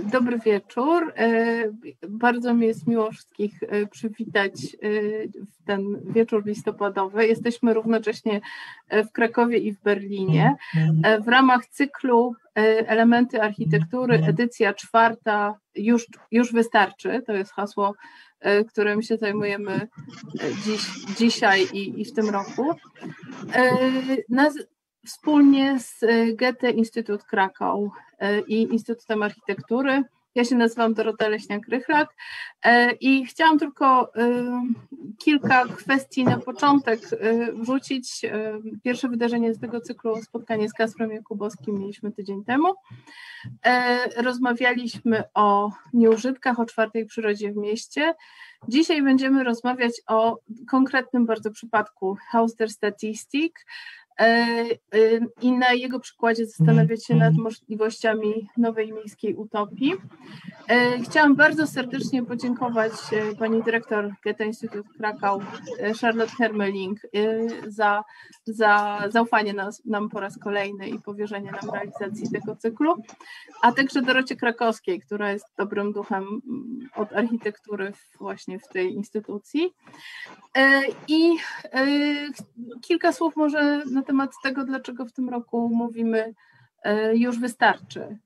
Dobry wieczór. Bardzo mi jest miło wszystkich przywitać w ten wieczór listopadowy. Jesteśmy równocześnie w Krakowie i w Berlinie. W ramach cyklu Elementy Architektury, edycja 4, już wystarczy. To jest hasło, którym się zajmujemy dzisiaj i w tym roku. Wspólnie z Goethe Institut Krakau i Instytutem Architektury. Ja się nazywam Dorota Leśniak-Rychlak i chciałam tylko kilka kwestii na początek wrzucić. Pierwsze wydarzenie z tego cyklu, spotkanie z Kasprem Jakubowskim, mieliśmy tydzień temu. Rozmawialiśmy o nieużytkach, o czwartej przyrodzie w mieście. Dzisiaj będziemy rozmawiać o konkretnym bardzo przypadku Haus der Statistik, i na jego przykładzie zastanawiać się nad możliwościami nowej miejskiej utopii. Chciałam bardzo serdecznie podziękować pani dyrektor Goethe Institut Krakau, Charlotte Hermeling, za zaufanie nam po raz kolejny i powierzenie nam realizacji tego cyklu, a także Dorocie Krakowskiej, która jest dobrym duchem od architektury właśnie w tej instytucji. I kilka słów może na temat tego, dlaczego w tym roku mówimy już wystarczy.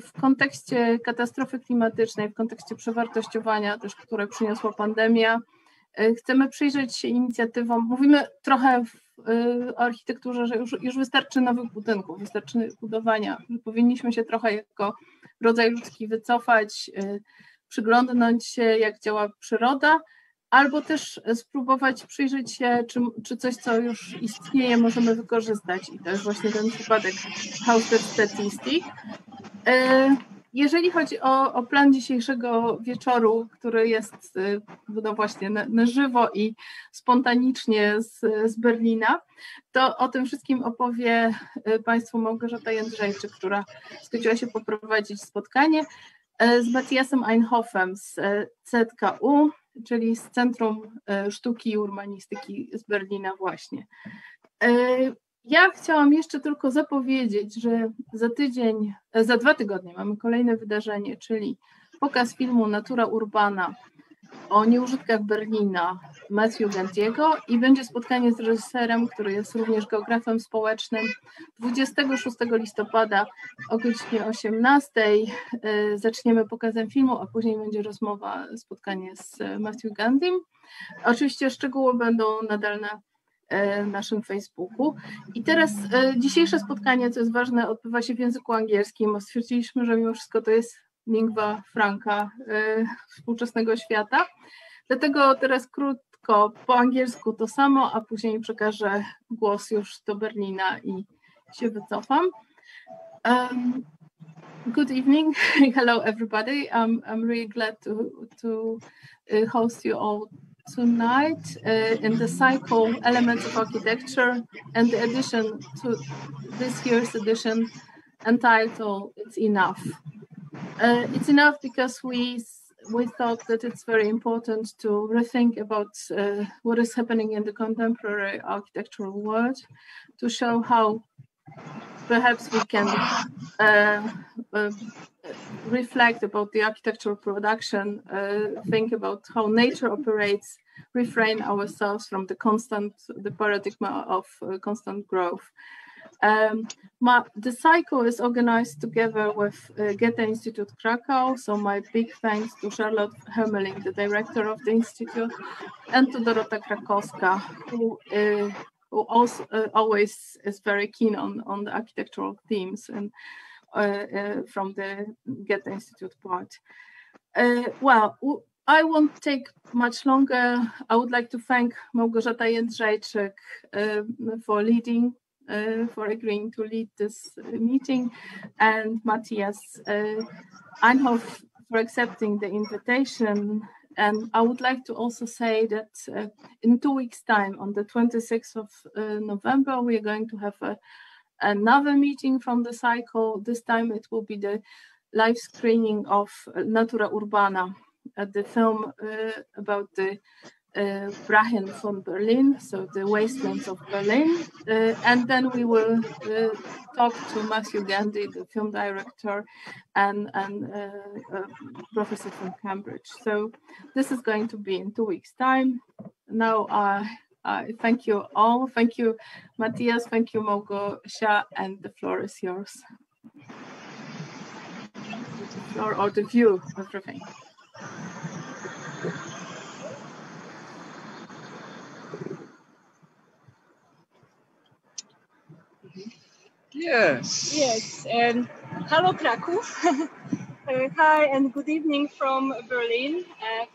W kontekście katastrofy klimatycznej, w kontekście przewartościowania też, które przyniosła pandemia, chcemy przyjrzeć się inicjatywom. Mówimy trochę o architekturze, że już wystarczy nowych budynków, wystarczy budowania, że powinniśmy się trochę jako rodzaj ludzki wycofać, przyglądnąć się, jak działa przyroda, albo też spróbować przyjrzeć się, czy coś, co już istnieje, możemy wykorzystać. I to jest właśnie ten przypadek Haus der Statistik. Jeżeli chodzi o plan dzisiejszego wieczoru, który jest no właśnie na żywo i spontanicznie z Berlina, to o tym wszystkim opowie Państwu Małgorzata Jędrzejczyk, która zgodziła się poprowadzić spotkanie z Matthiasem Einhoffem z ZKU, czyli z Centrum Sztuki i Urbanistyki z Berlina właśnie. Ja chciałam jeszcze tylko zapowiedzieć, że za 2 tygodnie mamy kolejne wydarzenie, czyli pokaz filmu Natura Urbana o nieużytkach Berlina Matthew Gandiego i będzie spotkanie z reżyserem, który jest również geografem społecznym. 26 listopada o godzinie 18 zaczniemy pokazem filmu, a później będzie rozmowa, spotkanie z Matthew Gandim. Oczywiście szczegóły będą nadal na naszym Facebooku. I teraz dzisiejsze spotkanie, co jest ważne, odbywa się w języku angielskim, bo stwierdziliśmy, że mimo wszystko to jest lingua franca współczesnego świata. Dlatego teraz krótko po angielsku to samo, a później przekażę głos już do Berlina i się wycofam. Good evening. Hello everybody. I'm really glad to host you all tonight in the cycle Elements of Architecture, and the addition to this year's edition entitled It's Enough. It's enough because we thought that it's very important to rethink about what is happening in the contemporary architectural world, to show how perhaps we can reflect about the architectural production, think about how nature operates, refrain ourselves from the paradigm of constant growth. The cycle is organized together with Goethe Institut Krakau, so my big thanks to Charlotte Hermeling, the director of the institute, and to Dorota Krakowska, who also always is very keen on the architectural themes and from the Goethe Institute part. I won't take much longer. I would like to thank Małgorzata Jędrzejczyk for agreeing to lead this meeting, and Matthias Einhoff for accepting the invitation. And I would like to also say that in 2 weeks' time, on the 26th of November, we are going to have another meeting from the cycle. This time it will be the live screening of Natura Urbana, the film about the Brachen von Berlin, so the wastelands of Berlin. And then we will talk to Matthew Gandhi, the film director, and a professor from Cambridge. So this is going to be in 2 weeks' time. Now, thank you all. Thank you, Matthias. Thank you, Małgosia, and the floor is yours. The floor or the view, everything. Yes. Yes. Hello, Kraków. Hi and good evening from Berlin.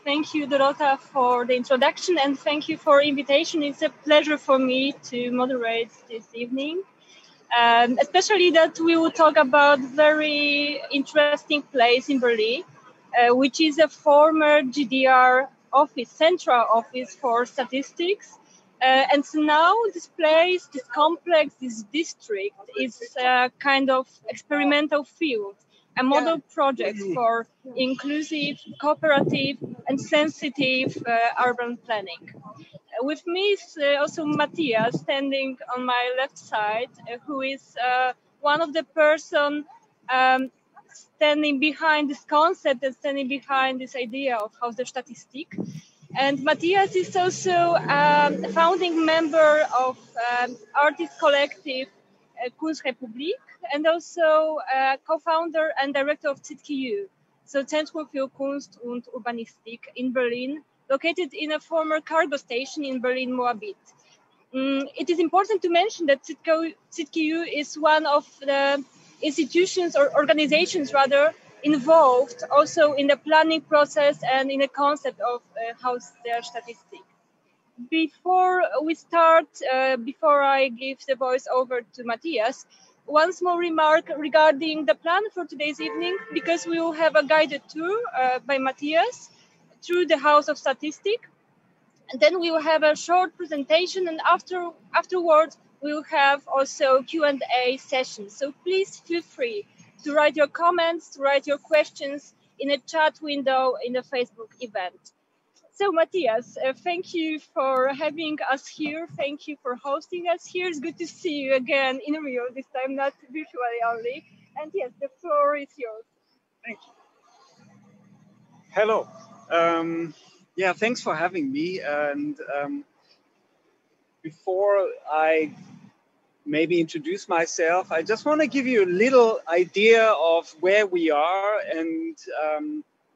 Thank you, Dorota, for the introduction, and thank you for invitation. It's a pleasure for me to moderate this evening, especially that we will talk about very interesting place in Berlin, which is a former GDR office, central office for statistics. And so now this place, this complex, this district is a kind of experimental field, a model project for inclusive, cooperative, and sensitive urban planning. With me is also Matthias, standing on my left side, who is one of the person standing behind this concept and standing behind this idea of Haus der Statistik. And Matthias is also a founding member of artist collective Kunstrepublik, and also co-founder and director of cyku, so Zentrum für Kunst und Urbanistik in Berlin, located in a former cargo station in Berlin-Moabit. It is important to mention that cyku is one of the institutions or organizations rather involved also in the planning process and in the concept of Haus der Statistik. Before we start, before I give the voice over to Matthias, one small remark regarding the plan for today's evening, because we will have a guided tour by Matthias through the Haus of Statistik. And then we will have a short presentation, and afterwards we will have also Q&A sessions. So please feel free to write your comments, to write your questions in a chat window in the Facebook event. So Matthias, thank you for having us here. Thank you for hosting us here. It's good to see you again in real, this time not virtually only. And yes, the floor is yours. Thank you. Hello. Yeah, thanks for having me. And before I maybe introduce myself, I just want to give you a little idea of where we are, and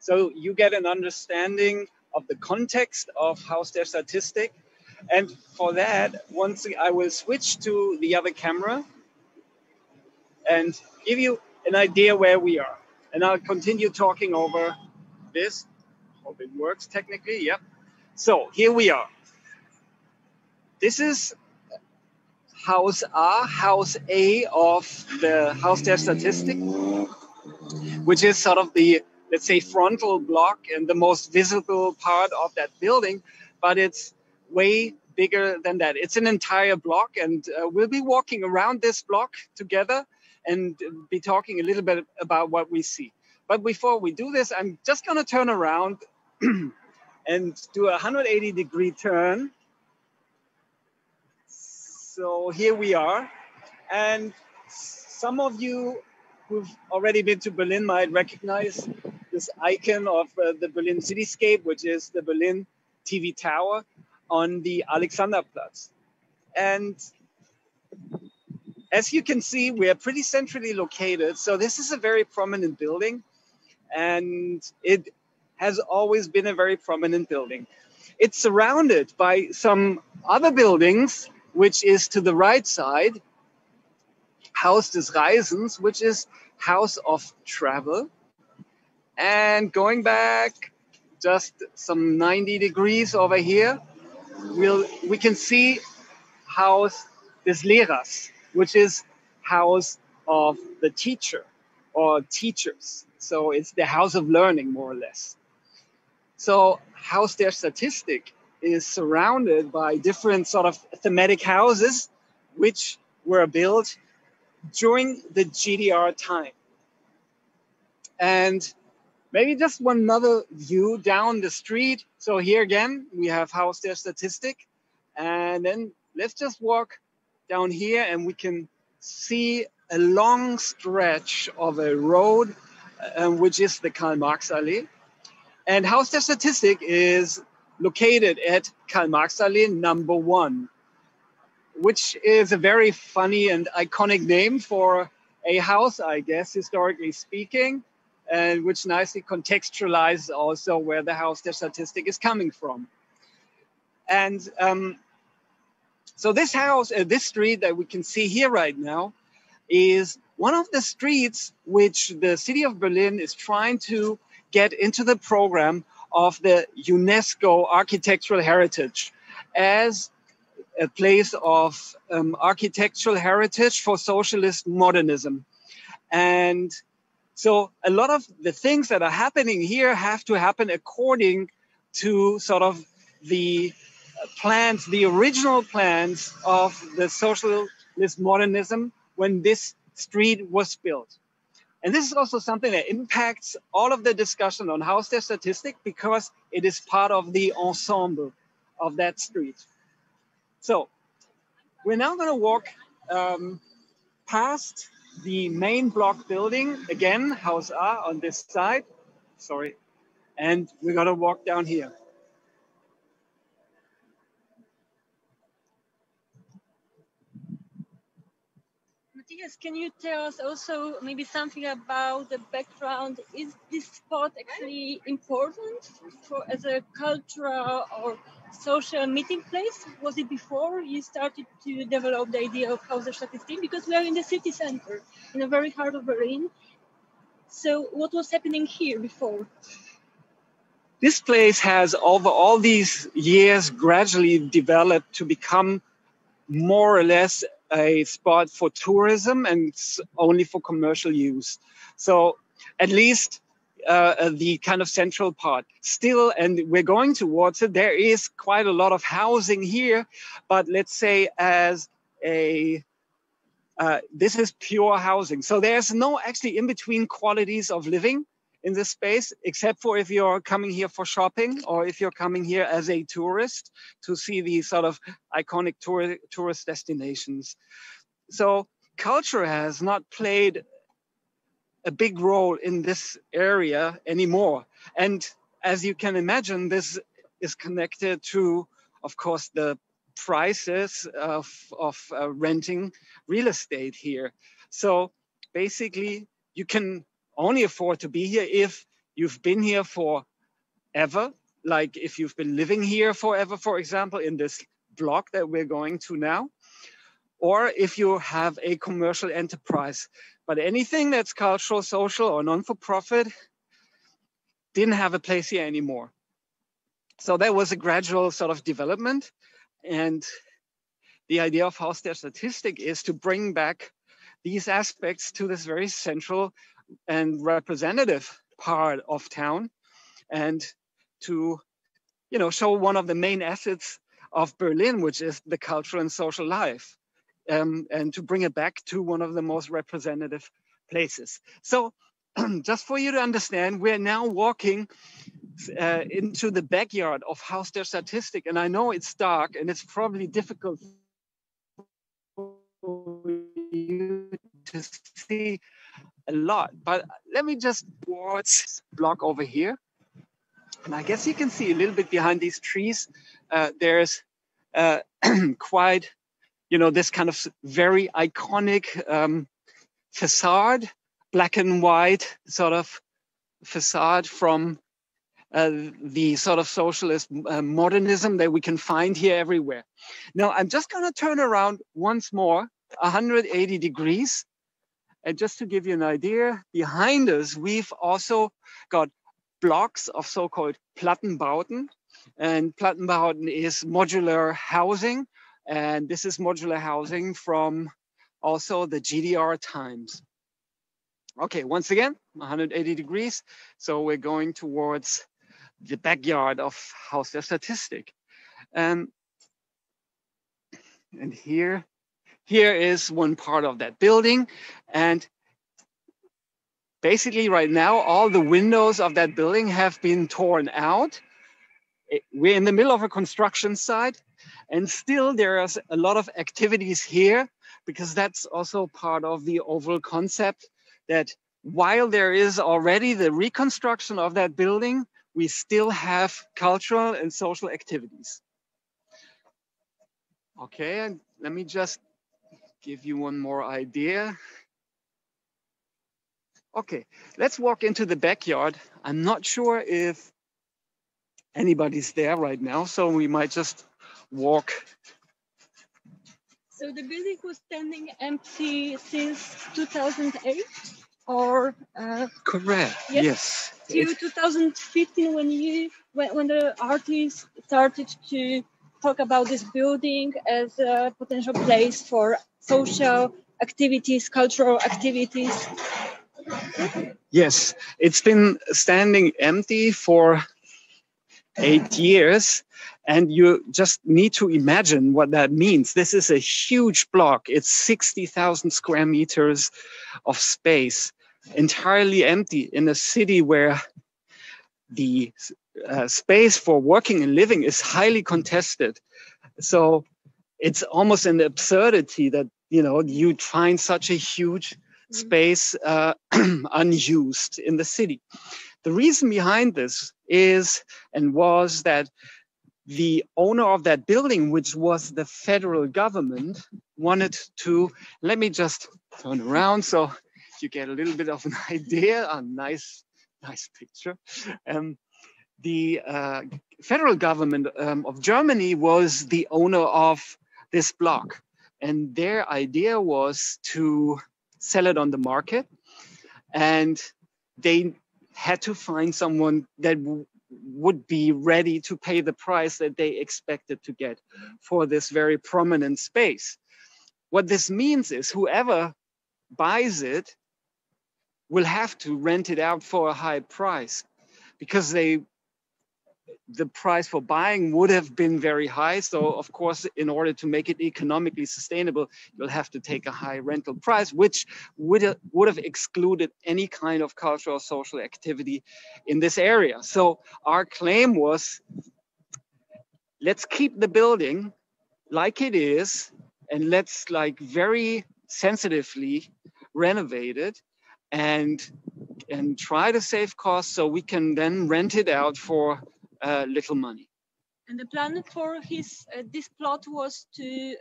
so you get an understanding of the context of Haus der Statistik. And for that, once I will switch to the other camera and give you an idea where we are. And I'll continue talking over this. Hope it works technically. Yep. So here we are. This is Haus A of the Haus der Statistik, which is sort of the, let's say, frontal block and the most visible part of that building, but it's way bigger than that. It's an entire block, and we'll be walking around this block together and be talking a little bit about what we see. But before we do this, I'm just going to turn around and do a 180-degree turn. So here we are, and some of you who've already been to Berlin might recognize this icon of the Berlin cityscape, which is the Berlin TV tower on the Alexanderplatz. And as you can see, we are pretty centrally located. So this is a very prominent building, and it has always been a very prominent building. It's surrounded by some other buildings, which is to the right side, Haus des Reisens, which is House of Travel. And going back just some 90 degrees over here, we can see Haus des Lehrers, which is House of the Teacher or teachers. So it's the house of learning, more or less. So Haus der Statistik is surrounded by different sort of thematic houses, which were built during the GDR time. And maybe just one other view down the street. So here again, we have Haus der Statistik. And then let's just walk down here and we can see a long stretch of a road, which is the Karl-Marx-Allee. And Haus der Statistik is located at Karl-Marx-Allee number 1, which is a very funny and iconic name for a house, I guess, historically speaking, and which nicely contextualizes also where the Haus der Statistik is coming from. And so this house, this street that we can see here right now, is one of the streets which the city of Berlin is trying to get into the program of the UNESCO architectural heritage as a place of architectural heritage for socialist modernism. And so a lot of the things that are happening here have to happen according to sort of the plans, the original plans of the socialist modernism when this street was built. And this is also something that impacts all of the discussion on Haus der Statistik because it is part of the ensemble of that street. So we're now going to walk past the main block building, again, Haus A on this side, sorry, and we're going to walk down here. Matthias, can you tell us also maybe something about the background? Is this spot actually important as a cultural or social meeting place? Was it before you started to develop the idea of Haus der Statistik? Because we are in the city center, in the very heart of Berlin. So what was happening here before? This place has, over all these years, gradually developed to become more or less a spot for tourism and only for commercial use. So at least the kind of central part. Still, and we're going towards it, there is quite a lot of housing here, but let's say as a, this is pure housing. So there's no actually in-between qualities of living in this space, except for if you're coming here for shopping or if you're coming here as a tourist to see these sort of iconic tourist destinations. So culture has not played a big role in this area anymore. And as you can imagine, this is connected to, of course, the prices of renting real estate here. So basically, you can only afford to be here if you've been here forever, like if you've been living here forever, for example, in this block that we're going to now, or if you have a commercial enterprise. But anything that's cultural, social, or non-for-profit didn't have a place here anymore. So there was a gradual sort of development. And the idea of Haus der Statistik is to bring back these aspects to this very central and representative part of town, and to, you know, show one of the main assets of Berlin, which is the cultural and social life, and to bring it back to one of the most representative places. So just for you to understand, we're now walking into the backyard of Haus der Statistik, and I know it's dark and it's probably difficult for you to see a lot, but let me just towards this block over here. And I guess you can see a little bit behind these trees, there's quite, you know, this kind of very iconic facade, black and white sort of facade from the sort of socialist modernism that we can find here everywhere. Now, I'm just going to turn around once more, 180 degrees. And just to give you an idea, behind us, we've also got blocks of so-called Plattenbauten. And Plattenbauten is modular housing. And this is modular housing from also the GDR times. Okay, once again, 180 degrees. So we're going towards the backyard of Haus der Statistik. And here is one part of that building. And basically right now, all the windows of that building have been torn out. We're in the middle of a construction site, and still there are a lot of activities here, because that's also part of the overall concept that while there is already the reconstruction of that building, we still have cultural and social activities. Okay, and let me just give you one more idea. Okay, let's walk into the backyard. I'm not sure if anybody's there right now, so we might just walk. So the building was standing empty since 2008, or correct? Yes. Till 2015, when the artists started to talk about this building as a potential place for social activities, cultural activities. Yes, it's been standing empty for 8 years, and you just need to imagine what that means. This is a huge block. It's 60,000 square meters of space, entirely empty in a city where the space for working and living is highly contested. So it's almost an absurdity that, you know, you'd find such a huge space unused in the city. The reason behind this is and was that the owner of that building, which was the federal government, wanted to, let me just turn around so you get a little bit of an idea. A nice picture. The federal government of Germany was the owner of this block, and their idea was to sell it on the market, and they had to find someone that would be ready to pay the price that they expected to get for this very prominent space. What this means is whoever buys it will have to rent it out for a high price, because the price for buying would have been very high. So of course, in order to make it economically sustainable, you'll have to take a high rental price, which would have excluded any kind of cultural or social activity in this area. So our claim was, let's keep the building like it is, and let's like very sensitively renovate it and try to save costs so we can then rent it out for little money. And the plan for this plot was to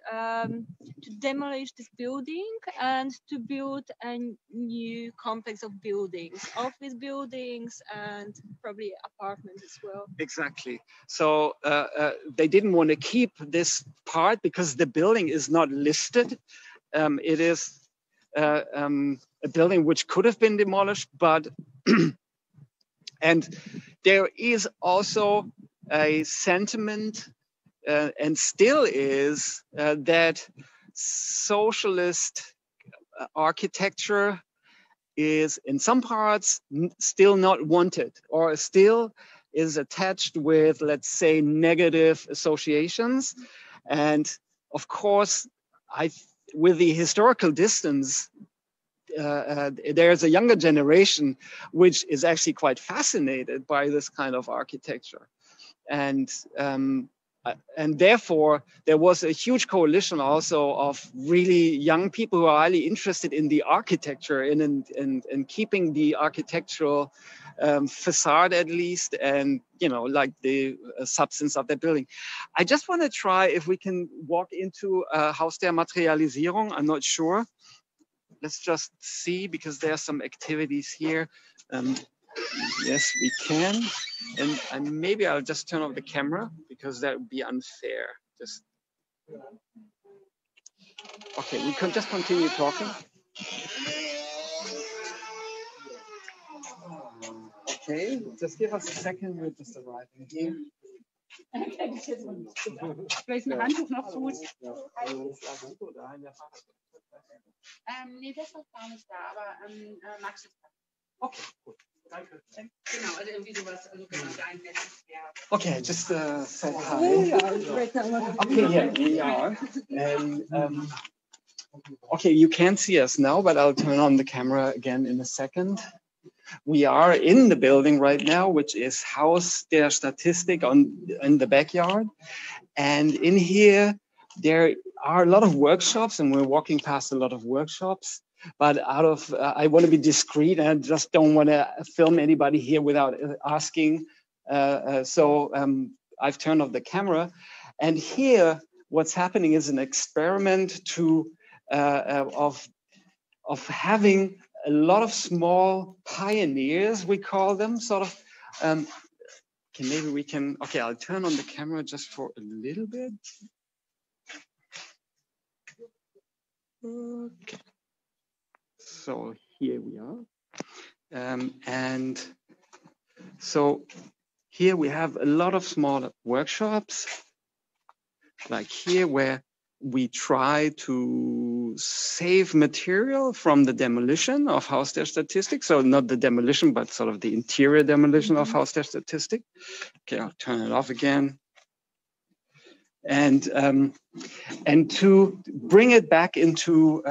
demolish this building and to build a new complex of buildings, office buildings and probably apartments as well. Exactly. So they didn't want to keep this part because the building is not listed. It is a building which could have been demolished, but and there is also a sentiment, and still is, that socialist architecture is in some parts still not wanted, or still is attached with, let's say, negative associations. And of course, with the historical distance, there's a younger generation which is actually quite fascinated by this kind of architecture, and therefore there was a huge coalition also of really young people who are highly interested in the architecture and keeping the architectural facade at least, and you know, like the substance of the building. I just want to try if we can walk into Haus der Materialisierung. I'm not sure. Let's just see, because there are some activities here. Yes, we can. And maybe I'll just turn off the camera, because that would be unfair. Just okay, we can just continue talking. Okay, just give us a second. We're just arriving here. Vielleicht ein Handtuch noch zu. Nee, das ist noch gar nicht da, aber Max ist da. Okay, gut. Danke. Genau, also irgendwie sowas, also genau, dein Netz, ja. Okay, just say hi. Okay, yeah, we are. And okay, you can't see us now, but I'll turn on the camera again in a second. We are in the building right now, which is Haus der Statistik in the backyard. And in here, there are a lot of workshops, and we're walking past a lot of workshops. But I want to be discreet, and I just don't want to film anybody here without asking. So I've turned off the camera. And here, what's happening is an experiment of having a lot of small pioneers, we call them, sort of. Okay, I'll turn on the camera just for a little bit. Okay. So here we are. And so here we have a lot of smaller workshops, like here, where we try to save material from the demolition of Haus der Statistik. So not the demolition, but sort of the interior demolition of Haus der Statistik. Okay, I'll turn it off again. And to bring it back into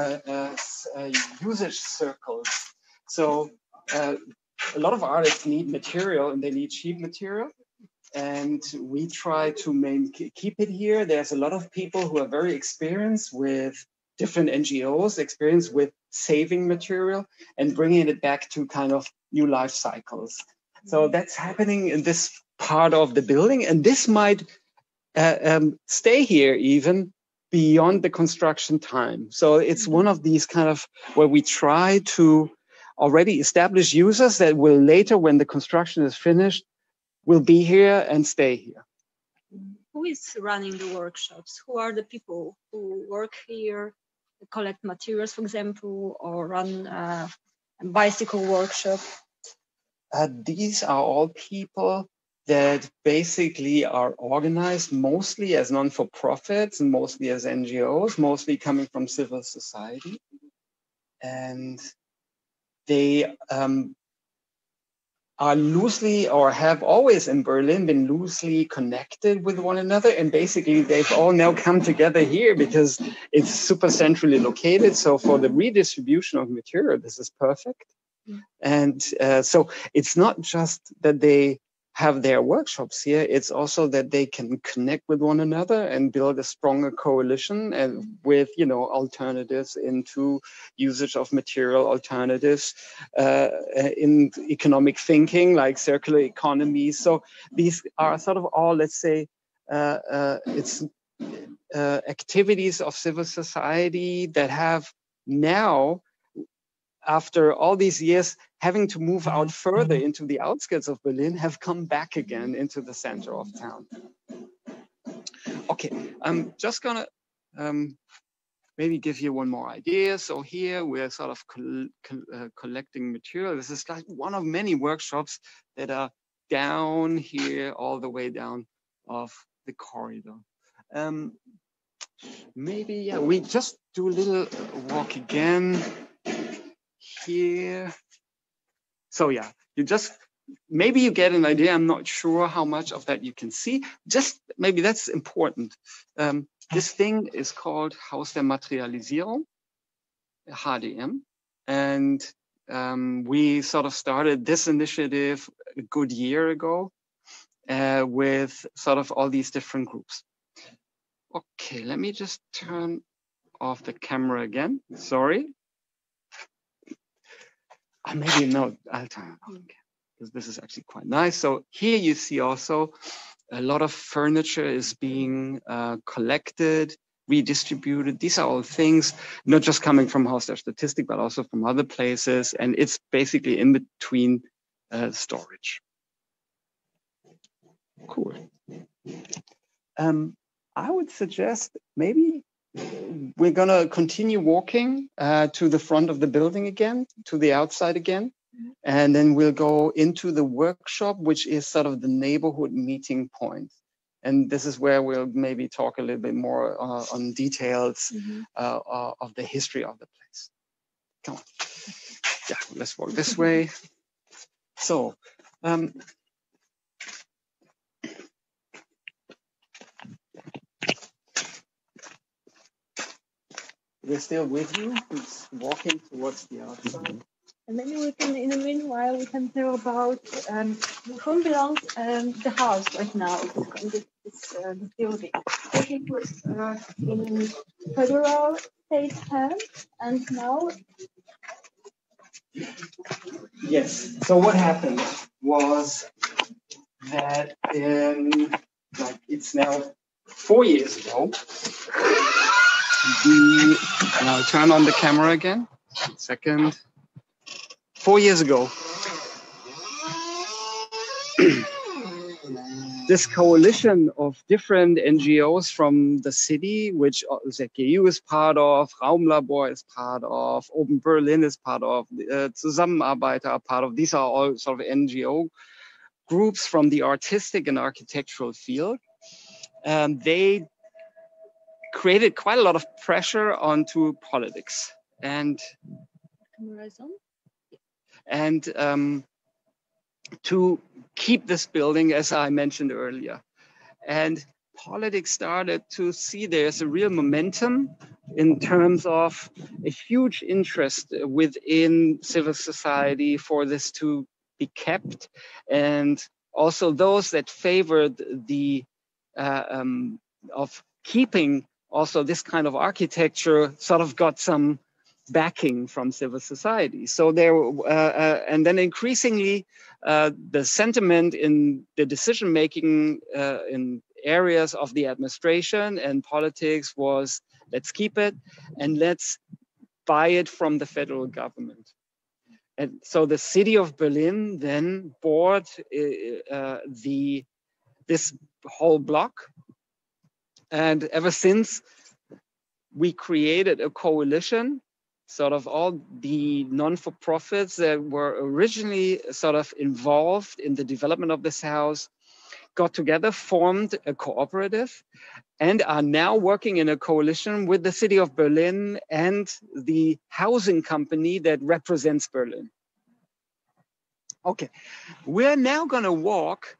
usage circles. So a lot of artists need material, and they need cheap material. And we try to keep it here. There's a lot of people who are very experienced with different NGOs, experienced with saving material and bringing it back to kind of new life cycles. So that's happening in this part of the building. And this might stay here even beyond the construction time. So it's one of these kind of where we try to already establish users that will later, when the construction is finished, will be here and stay here. Who is running the workshops? Who are the people who work here, collect materials, for example, or run a bicycle workshop? These are all people that basically are organized mostly as non-for-profits and mostly as NGOs, mostly coming from civil society. And they are loosely, or have always in Berlin been loosely connected with one another. And basically they've all now come together here because it's super centrally located. So for the redistribution of material, this is perfect. And so it's not just that they have their workshops here, it's also that they can connect with one another and build a stronger coalition and with, alternatives into usage of material, alternatives in economic thinking, like circular economy. So these are sort of all, let's say, it's activities of civil society that have now, after all these years, having to move out further into the outskirts of Berlin, have come back again into the center of town. Okay, I'm just gonna maybe give you one more idea. So here we're sort of collecting material. This is like one of many workshops that are down here, all the way down of the corridor. Maybe, we just do a little walk again. Here. So maybe you get an idea. I'm not sure how much of that you can see. Just maybe that's important. This thing is called Haus der Materialisierung, HDM. And we sort of started this initiative a good year ago with sort of all these different groups. Okay, let me just turn off the camera again. Sorry. Maybe no, I'll turn it on again, because this is actually quite nice. So here you see also a lot of furniture is being collected, redistributed. These are all things not just coming from Haus der Statistik, but also from other places. And it's basically in between storage. Cool. I would suggest maybe we're going to continue walking to the front of the building again, to the outside again. And then we'll go into the workshop, which is sort of the neighborhood meeting point. And this is where we'll maybe talk a little bit more on details of the history of the place. Come on. Yeah, let's walk this way. So, we're still with you. It's walking towards the outside. And maybe we can, in the meanwhile, we can tell about whom belongs the house right now, this building. It was in federal state hands, and now. Yes. So what happened was that it's now 4 years ago. And I'll turn on the camera again. 1 second. 4 years ago, this coalition of different NGOs from the city, which ZGU is part of, Raumlabor is part of, Open Berlin is part of, Zusammenarbeiter are part of. These are all sort of NGO groups from the artistic and architectural field. They created quite a lot of pressure onto politics and to keep this building, as I mentioned earlier. And politics started to see there's a real momentum in terms of a huge interest within civil society for this to be kept. And also those that favored the of keeping also this kind of architecture sort of got some backing from civil society. So there, and then increasingly, the sentiment in the decision-making in areas of the administration and politics was, let's keep it and let's buy it from the federal government. And so the city of Berlin then bought this whole block. And ever since, we created a coalition, sort of all the non-for-profits that were originally sort of involved in the development of this house, got together, formed a cooperative, and are now working in a coalition with the city of Berlin and the housing company that represents Berlin. Okay, we're now gonna walk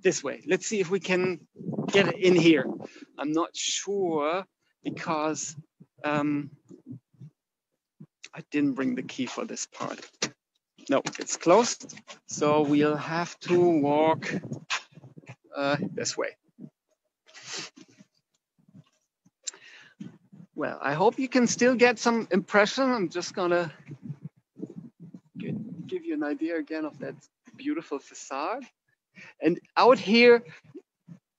this way. Let's see if we can get in here. I'm not sure because I didn't bring the key for this part. No, it's closed. So we'll have to walk this way. Well, I hope you can still get some impression. I'm just gonna give you an idea again of that beautiful facade. And out here,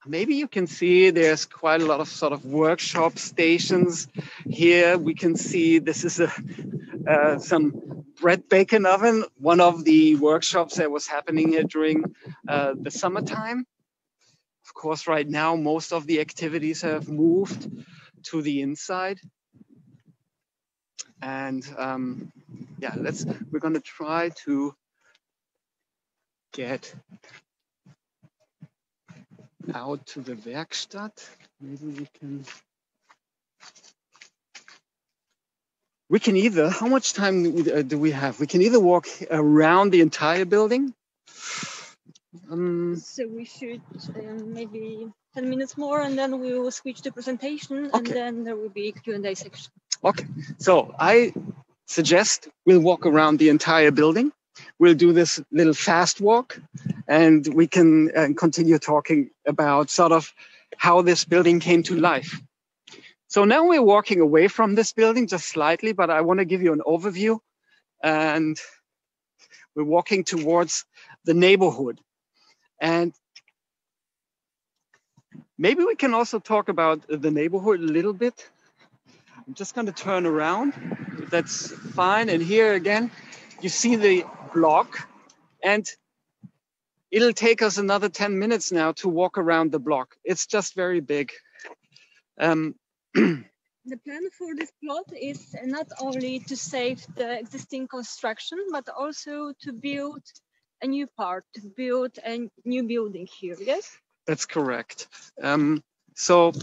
maybe you can see there's quite a lot of sort of workshop stations. Here we can see this is some bread baking oven, one of the workshops that was happening here during the summertime. Of course, right now, most of the activities have moved to the inside. And yeah, we're gonna try to get out to the Werkstatt. Maybe we can either, how much time do we have? We can either walk around the entire building. So we should maybe 10 minutes more and then we will switch to presentation. Okay. And then there will be Q&A section. Okay, so I suggest we'll walk around the entire building. We'll do this little fast walk and we can continue talking about sort of how this building came to life. So now we're walking away from this building just slightly, but I want to give you an overview. And we're walking towards the neighborhood. And maybe we can also talk about the neighborhood a little bit. I'm just going to turn around, if that's fine. And here again, you see the block, and it'll take us another 10 minutes now to walk around the block. It's just very big. The plan for this plot is not only to save the existing construction, but also to build a new part, to build a new building here, yes? That's correct. So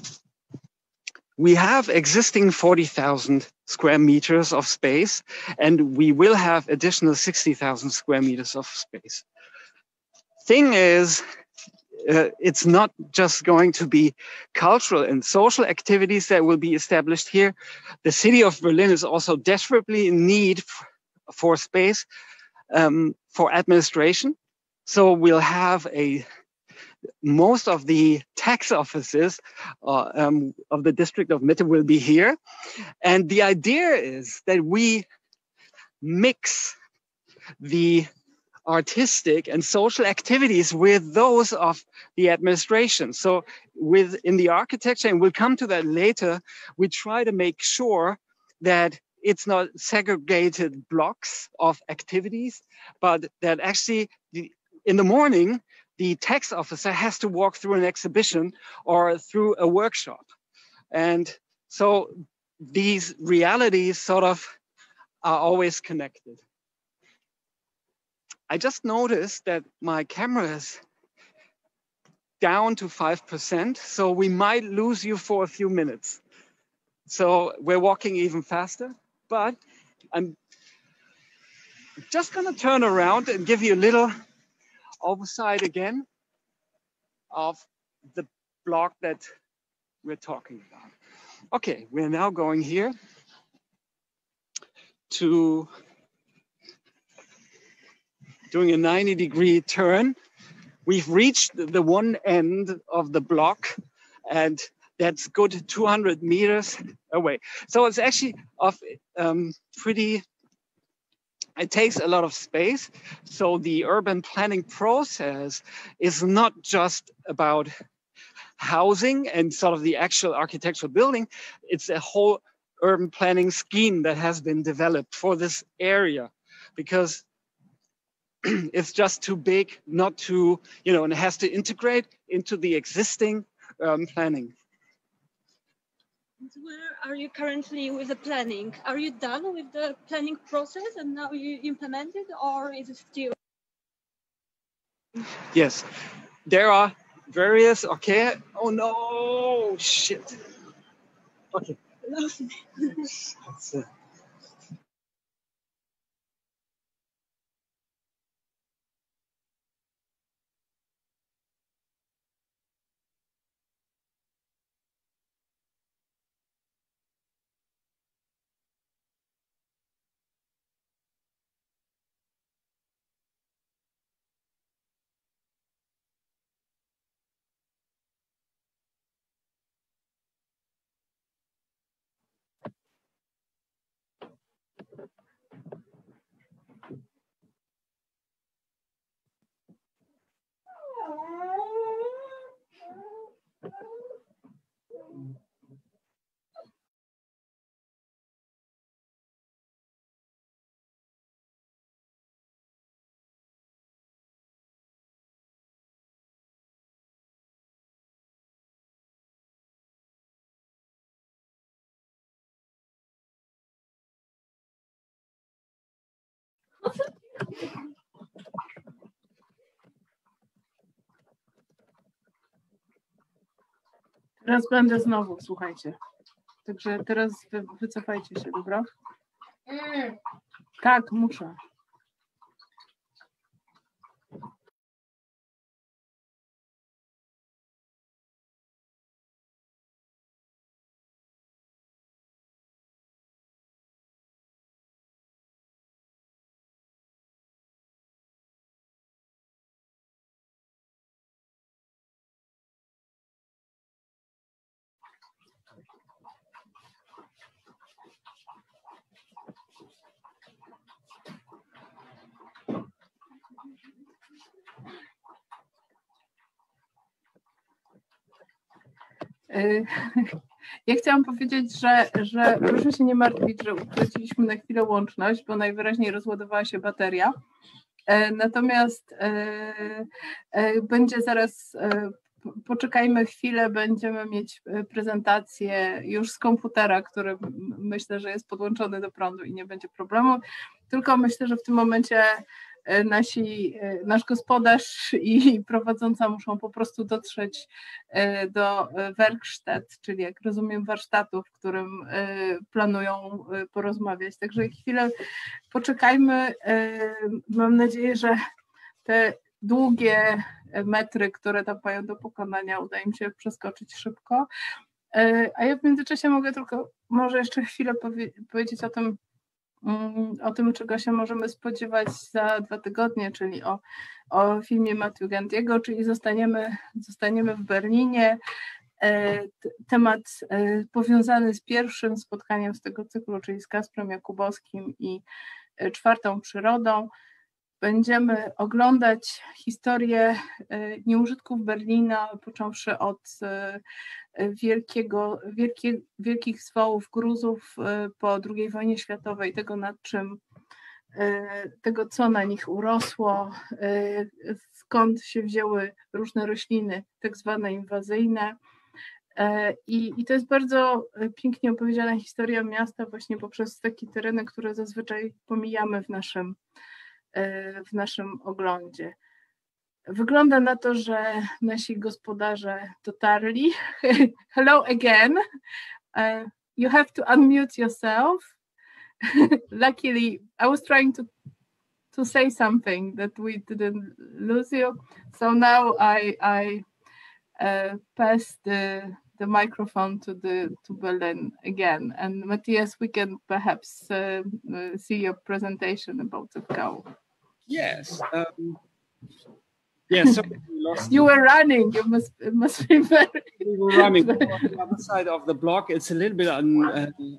we have existing 40,000 square meters of space, and we will have additional 60,000 square meters of space. Thing is, it's not just going to be cultural and social activities that will be established here. The city of Berlin is also desperately in need for space for administration. So we'll have most of the tax offices of the district of Mitte will be here. And the idea is that we mix the artistic and social activities with those of the administration. So in the architecture, and we'll come to that later, we try to make sure that it's not segregated blocks of activities, but that actually in the morning, the tax officer has to walk through an exhibition or through a workshop. And so these realities sort of are always connected. I just noticed that my camera is down to 5%, so we might lose you for a few minutes. So we're walking even faster, but I'm just gonna turn around and give you a little oversight again of the block that we're talking about. Okay, we're now going here to doing a 90-degree turn. We've reached the one end of the block, and that's good 200 meters away. So it's actually it takes a lot of space. So the urban planning process is not just about housing and sort of the actual architectural building. It's a whole urban planning scheme that has been developed for this area, because it's just too big not to, and it has to integrate into the existing planning. Where are you currently with the planning? Are you done with the planning process and now you implement it, or is it still? Yes, there are various, okay. Oh no, shit. Okay. That's it. Teraz będę znowu, słuchajcie. Także teraz wycofajcie się, dobra? Tak, muszę. Ja chciałam powiedzieć, że proszę się nie martwić, że utraciliśmy na chwilę łączność, bo najwyraźniej rozładowała się bateria. Natomiast będzie zaraz, poczekajmy chwilę, będziemy mieć prezentację już z komputera, który myślę, że jest podłączony do prądu i nie będzie problemu. Tylko myślę, że w tym momencie nasz gospodarz i prowadząca muszą po prostu dotrzeć do Werkstatt, czyli jak rozumiem warsztatu, w którym planują porozmawiać. Także chwilę poczekajmy. Mam nadzieję, że te długie metry, które tam mają do pokonania, udaje mi się przeskoczyć szybko. A ja w międzyczasie mogę tylko może jeszcze chwilę powiedzieć o tym, czego się możemy spodziewać za 2 tygodnie, czyli o filmie Matthew Gandiego, czyli zostaniemy w Berlinie. Temat powiązany z pierwszym spotkaniem z tego cyklu, czyli z Kasprem Jakubowskim i 4. przyrodą. Będziemy oglądać historię nieużytków Berlina, począwszy od wielkich zwałów gruzów po II wojnie światowej, tego co na nich urosło, skąd się wzięły różne rośliny, tak zwane inwazyjne. I to jest bardzo pięknie opowiedziana historia miasta właśnie poprzez takie tereny, które zazwyczaj pomijamy w naszym oglądzie. Wygląda na to, że nasi gospodarze dotarli. Hello again. You have to unmute yourself. Luckily, I was trying to say something that we didn't lose you. So now I pass the microphone to Berlin again. And Matthias, we can perhaps see your presentation about the cow. Yes. Yes. So you were running. It must be very. We were running on the other side of the block. It's a little bit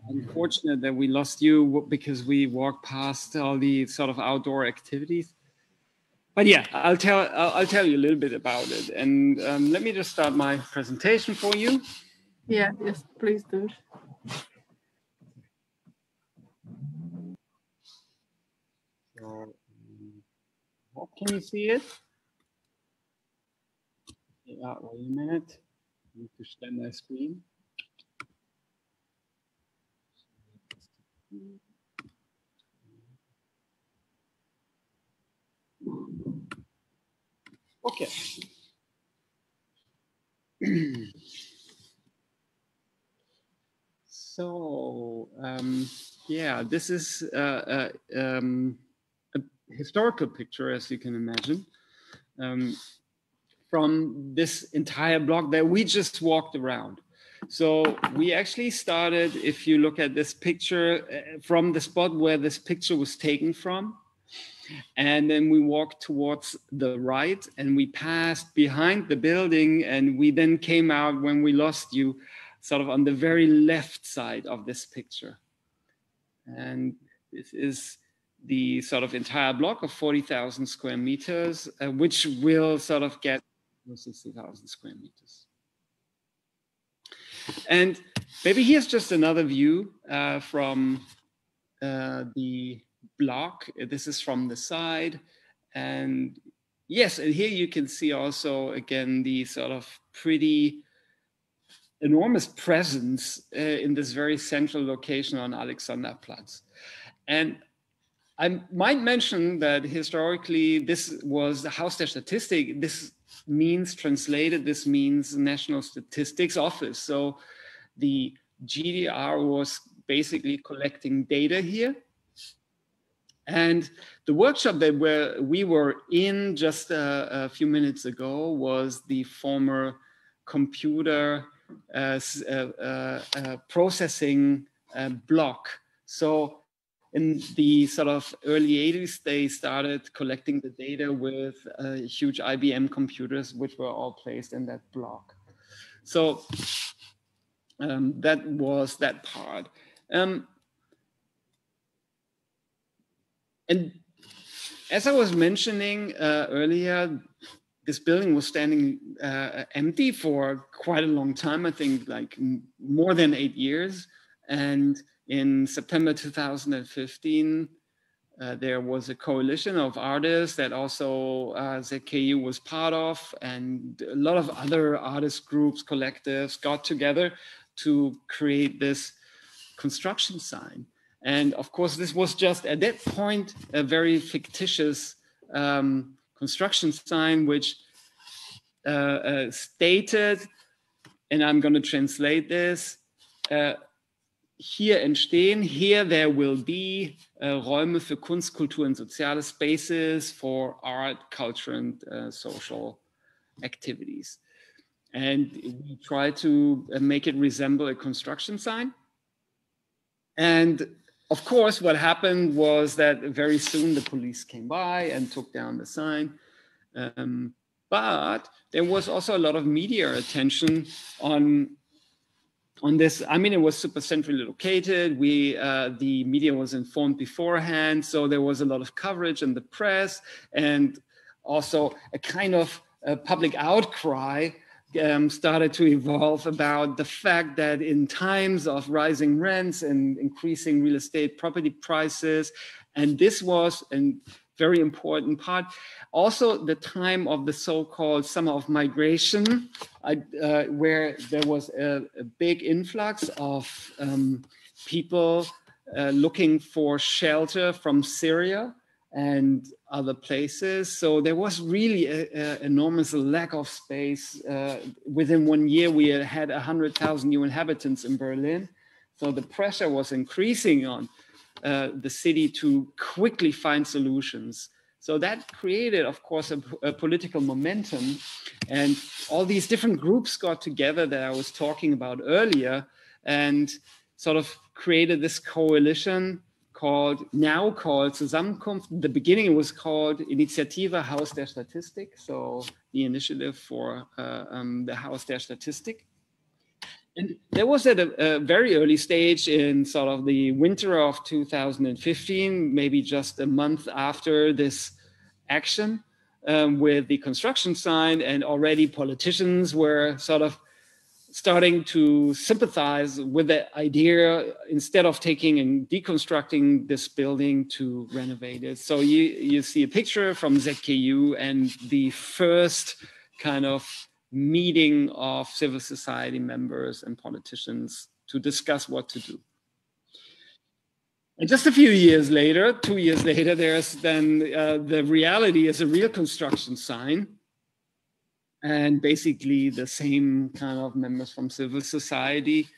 unfortunate that we lost you because we walked past all the sort of outdoor activities. But yeah, I'll tell you a little bit about it. And let me just start my presentation for you. Yeah, yes, please do. So, can you see it? Yeah, wait a minute. I need to share my screen. Okay. So, yeah, this is a historical picture, as you can imagine, from this entire block that we just walked around. So we actually started, if you look at this picture, from the spot where this picture was taken from. And then we walked towards the right and we passed behind the building, and we then came out when we lost you sort of on the very left side of this picture. And this is the sort of entire block of 40,000 square meters, which will sort of get 60,000 square meters. And maybe here's just another view from the block. This is from the side. And yes, and here you can see also, again, the sort of pretty enormous presence in this very central location on Alexanderplatz. And I might mention that historically, this was the Haus der Statistik. This means, translated, this means National Statistics Office. So the GDR was basically collecting data here. And the workshop that we were in just a few minutes ago was the former computer processing block. So in the sort of early 80s, they started collecting the data with huge IBM computers, which were all placed in that block. So that was that part. And as I was mentioning earlier, this building was standing empty for quite a long time, I think like more than 8 years. And in September 2015, there was a coalition of artists that also ZKU was part of, and a lot of other artist groups, collectives got together to create this construction sign. And of course, this was just at that point a very fictitious construction sign, which stated, and I'm going to translate this, hier entstehen. Here there will be Räume für Kunst, Kultur und soziale spaces for art, culture and social activities. And we try to make it resemble a construction sign. And of course, what happened was that very soon the police came by and took down the sign. But there was also a lot of media attention on this. I mean, it was super centrally located. The media was informed beforehand, so there was a lot of coverage in the press, and also a kind of public outcry started to evolve about the fact that in times of rising rents and increasing real estate property prices, and this was a very important part, also the time of the so-called summer of migration, where there was a big influx of people looking for shelter from Syria and other places. So there was really an enormous lack of space. Within 1 year, we had 100,000 new inhabitants in Berlin. So the pressure was increasing on the city to quickly find solutions. So that created, of course, a political momentum. And all these different groups got together that I was talking about earlier and sort of created this coalition now called Zusammenkunft. In the beginning, it was called Initiative Haus der Statistik, so the initiative for the Haus der Statistik. And there was at a very early stage in sort of the winter of 2015, maybe just a month after this action with the construction sign, and already politicians were sort of starting to sympathize with the idea, instead of taking and deconstructing this building, to renovate it. So you see a picture from ZKU and the first kind of meeting of civil society members and politicians to discuss what to do. And just a few years later, 2 years later, there's then the reality is a real construction sign. And basically the same kind of members from civil society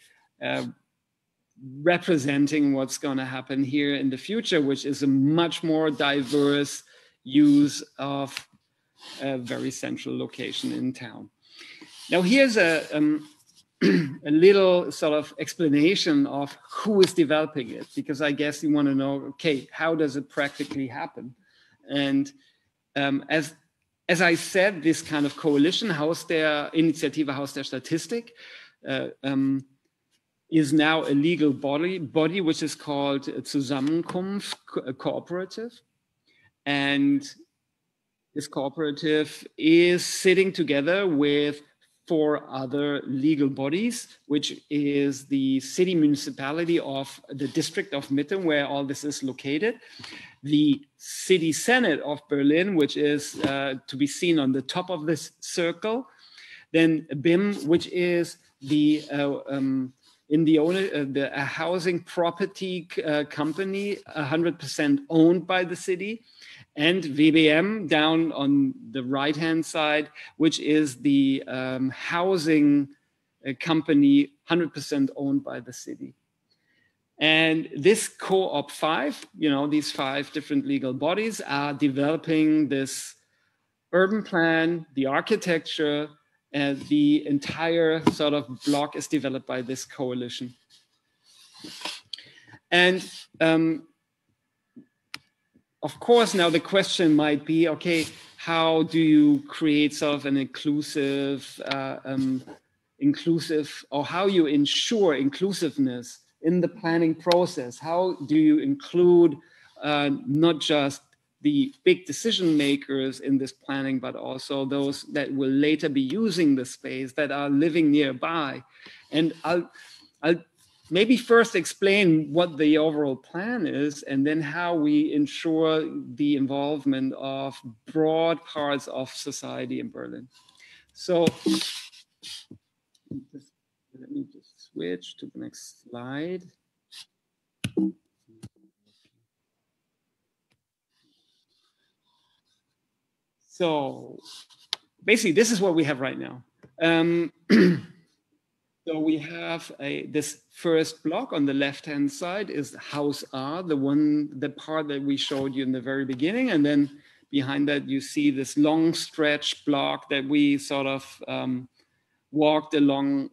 representing what's going to happen here in the future, which is a much more diverse use of a very central location in town. Now here's a little sort of explanation of who is developing it, because I guess you want to know, okay, how does it practically happen? And as I said, this kind of coalition, Initiative Haus der Statistik, is now a legal body which is called Zusammenkunft Cooperative. And this cooperative is sitting together with 4 other legal bodies, which is the city municipality of the district of Mitte, where all this is located, the city senate of Berlin, which is to be seen on the top of this circle, then BIM, which is the housing property company, 100% owned by the city, and VBM down on the right-hand side, which is the housing company 100% owned by the city. And this Co-op 5, these 5 different legal bodies are developing this urban plan, the architecture, and the entire sort of block is developed by this coalition. And of course, now the question might be, okay, how do you create sort of an inclusive, or how you ensure inclusiveness in the planning process? How do you include not just the big decision makers in this planning, but also those that will later be using the space, that are living nearby? And I'll maybe first explain what the overall plan is, and then how we ensure the involvement of broad parts of society in Berlin. So let me just switch to the next slide. So basically, this is what we have right now. So we have this first block on the left-hand side is Haus R, the part that we showed you in the very beginning. And then behind that, you see this long stretch block that we sort of walked along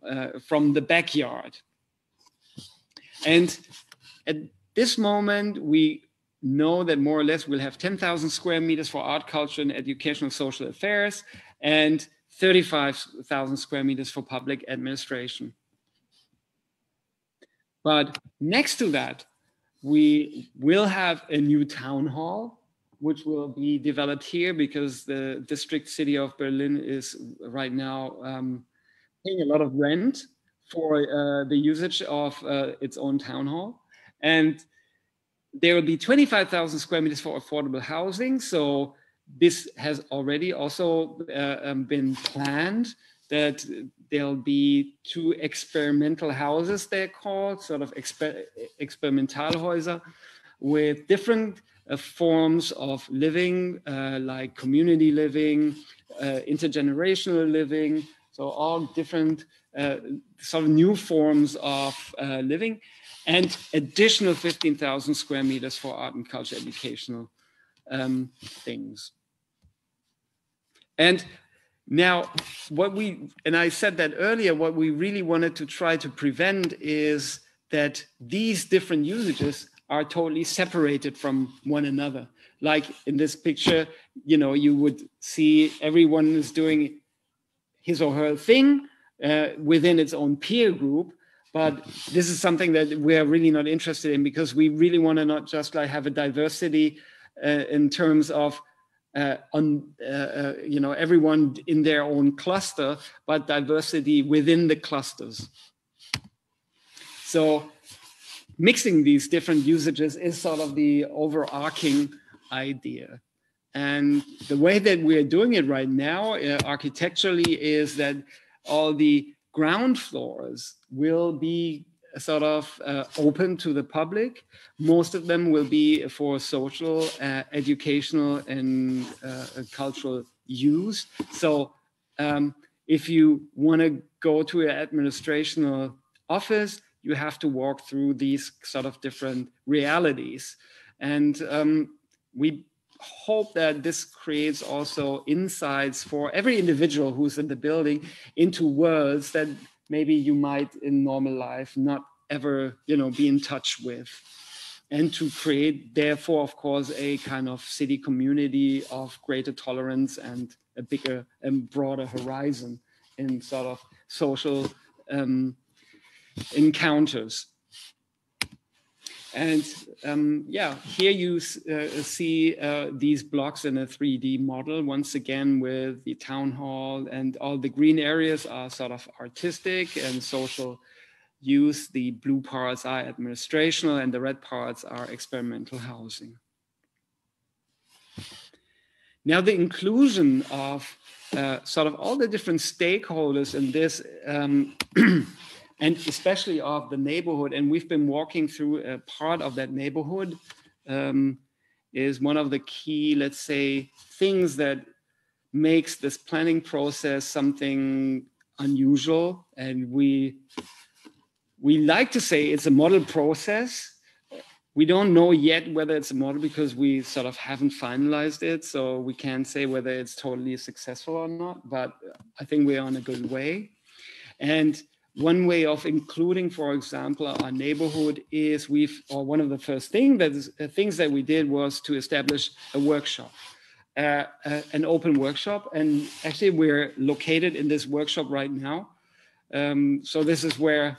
from the backyard. And at this moment, we know that more or less we'll have 10,000 square meters for art, culture, and educational social affairs, and 35,000 square meters for public administration. But next to that, we will have a new town hall, which will be developed here because the district city of Berlin is right now paying a lot of rent for the usage of its own town hall. And there will be 25,000 square meters for affordable housing. So this has already also been planned, that there'll be 2 experimental houses, they're called, sort of Experimentalhäuser, with different forms of living, like community living, intergenerational living, so all different sort of new forms of living, and additional 15,000 square meters for art and culture educational things. And now and I said that earlier, what we really wanted to try to prevent is that these different usages are totally separated from one another. Like in this picture, you know, you would see everyone is doing his or her thing within its own peer group. But this is something that we're really not interested in, because we really want to not just like have a diversity in terms of you know, everyone in their own cluster, but diversity within the clusters. So mixing these different usages is sort of the overarching idea. And the way that we're doing it right now, architecturally, is that all the ground floors will be sort of open to the public. Most of them will be for social, educational, and cultural use. So if you want to go to an administrational office, you have to walk through these sort of different realities. And we hope that this creates also insights for every individual who's in the building into worlds that maybe you might in normal life not ever, you know, be in touch with. And to create, therefore, of course, a kind of city community of greater tolerance and a bigger and broader horizon in sort of social encounters. And yeah, here you see these blocks in a 3D model, once again with the town hall, and all the green areas are sort of artistic and social use. The blue parts are administrational and the red parts are experimental housing. Now the inclusion of sort of all the different stakeholders in this and especially of the neighborhood, and we've been walking through a part of that neighborhood, is one of the key, let's say, things that makes this planning process something unusual. And we like to say it's a model process. We don't know yet whether it's a model because we sort of haven't finalized it. So we can't say whether it's totally successful or not, but I think we're on a good way. And one way of including, for example, our neighborhood is one of the first things that we did was to establish a workshop, an open workshop. And actually we're located in this workshop right now. So this is where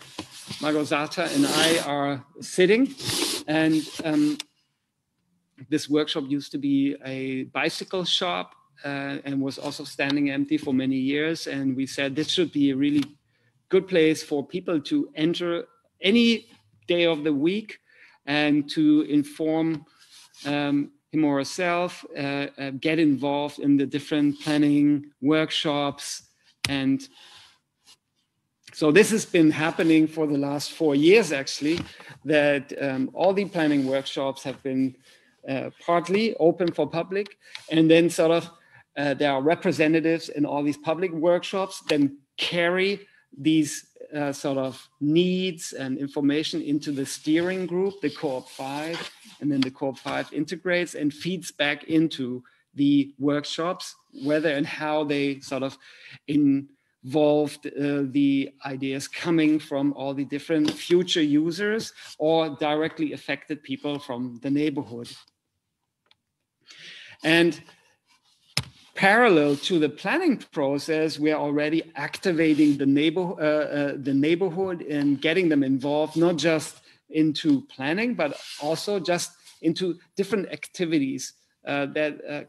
Margosata and I are sitting. And this workshop used to be a bicycle shop and was also standing empty for many years. And we said this should be a really good place for people to enter any day of the week and to inform him or herself, get involved in the different planning workshops. And so this has been happening for the last 4 years, actually, that all the planning workshops have been partly open for public, and then sort of there are representatives in all these public workshops, then carry these sort of needs and information into the steering group, the Co-op 5, and then the Co-op 5 integrates and feeds back into the workshops, whether and how they sort of involved the ideas coming from all the different future users or directly affected people from the neighborhood. And parallel to the planning process, we are already activating the neighborhood and getting them involved, not just into planning, but also just into different activities,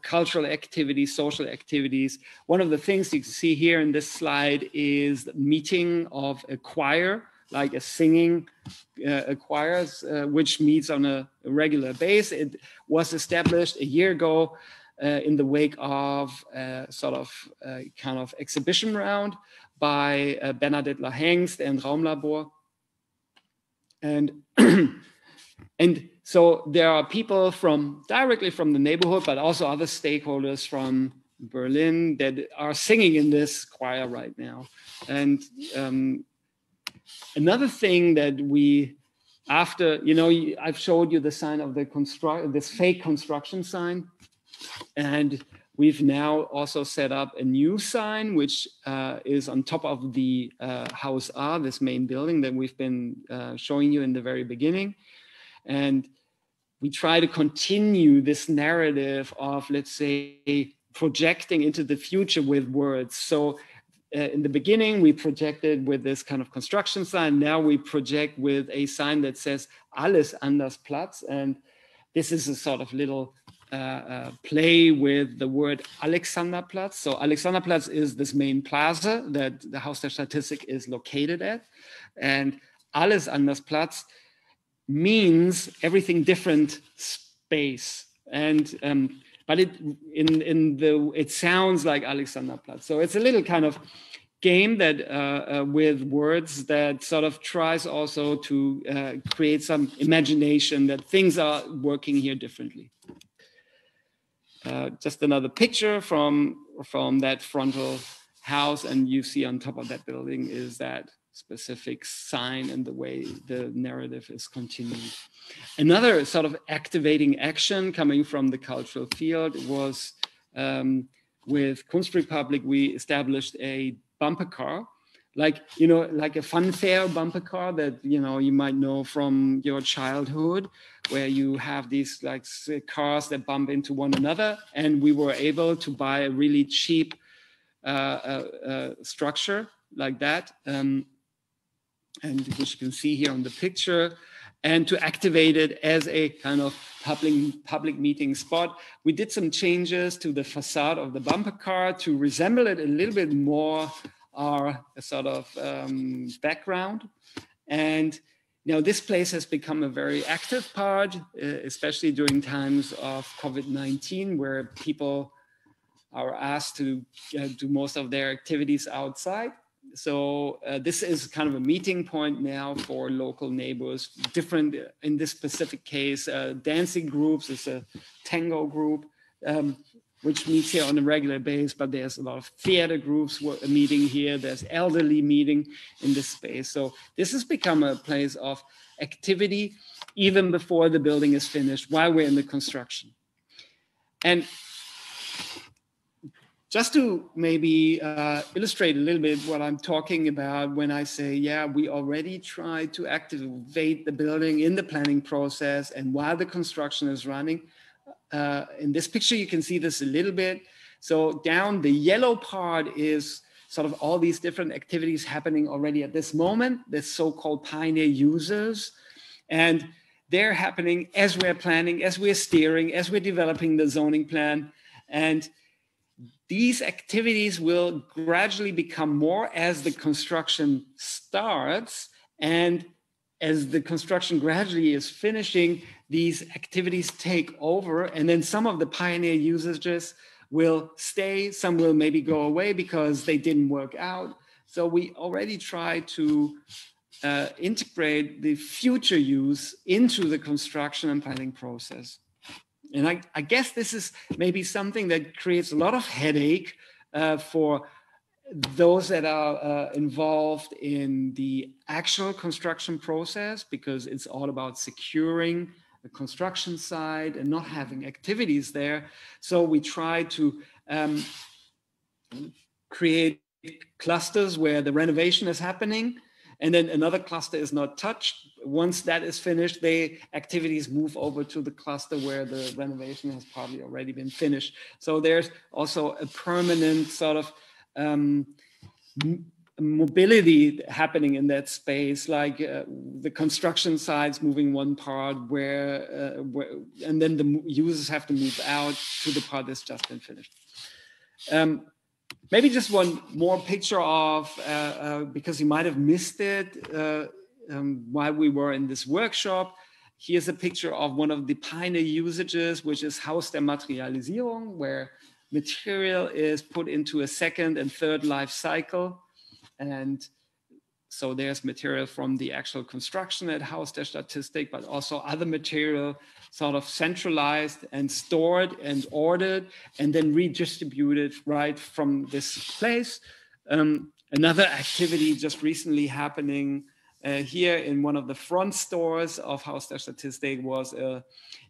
cultural activities, social activities. One of the things you can see here in this slide is the meeting of a choir, like a singing choir, which meets on a regular basis. It was established a year ago in the wake of sort of kind of exhibition round by Bernadette Lahengst and Raumlabor. And and so there are people directly from the neighborhood, but also other stakeholders from Berlin that are singing in this choir right now. And another thing that after, I've showed you the sign of this fake construction sign. And we've now also set up a new sign, which is on top of the Haus A, this main building that we've been showing you in the very beginning. And we try to continue this narrative of, let's say, projecting into the future with words. So in the beginning, we projected with this kind of construction sign. Now we project with a sign that says Alexanderplatz. And this is a sort of little play with the word Alexanderplatz. So Alexanderplatz is this main plaza that the Haus der Statistik is located at. And Alexanderplatz means everything different space. And but it sounds like Alexanderplatz. So it's a little kind of game that with words that sort of tries also to create some imagination that things are working here differently. Just another picture from that frontal house, and you see on top of that building is that specific sign and the way the narrative is continued. Another sort of activating action coming from the cultural field was with Kunstrepublik, we established a bumper car, like a funfair bumper car that you might know from your childhood, where you have these like cars that bump into one another, and we were able to buy a really cheap structure like that, and which you can see here on the picture, and to activate it as a kind of public meeting spot. We did some changes to the facade of the bumper car to resemble it a little bit more our sort of background. And this place has become a very active part, especially during times of COVID-19, where people are asked to do most of their activities outside. So this is kind of a meeting point now for local neighbors, different, in this specific case, dancing groups. It's a tango group, which meets here on a regular basis, but there's a lot of theater groups meeting here. There's elderly meeting in this space. So this has become a place of activity even before the building is finished, while we're in the construction. And just to maybe illustrate a little bit what I'm talking about when I say, we already tried to activate the building in the planning process and while the construction is running. In this picture, you can see this a little bit. So down the yellow part is sort of all these different activities happening already at this moment, the so-called pioneer users. And they're happening as we're planning, as we're steering, as we're developing the zoning plan. And these activities will gradually become more as the construction starts, and as the construction gradually is finishing, these activities take over, and then some of the pioneer usages will stay, some will maybe go away because they didn't work out. So we already try to integrate the future use into the construction and planning process. And I guess this is maybe something that creates a lot of headache for those that are involved in the actual construction process, because it's all about securing the construction site and not having activities there. So we try to create clusters where the renovation is happening, and then another cluster is not touched. Once that is finished, the activities move over to the cluster where the renovation has probably already been finished. So there's also a permanent sort of mobility happening in that space, like the construction sites moving one part where and then the users have to move out to the part that's just been finished. Maybe just one more picture of, because you might have missed it while we were in this workshop. Here's a picture of one of the pioneer usages, which is Haus der Materialisierung, where material is put into a second and third life cycle. And so there's material from the actual construction at Haus der Statistik, but also other material sort of centralized and stored and ordered and then redistributed right from this place. Another activity just recently happening here in one of the front stores of Haus der Statistik was a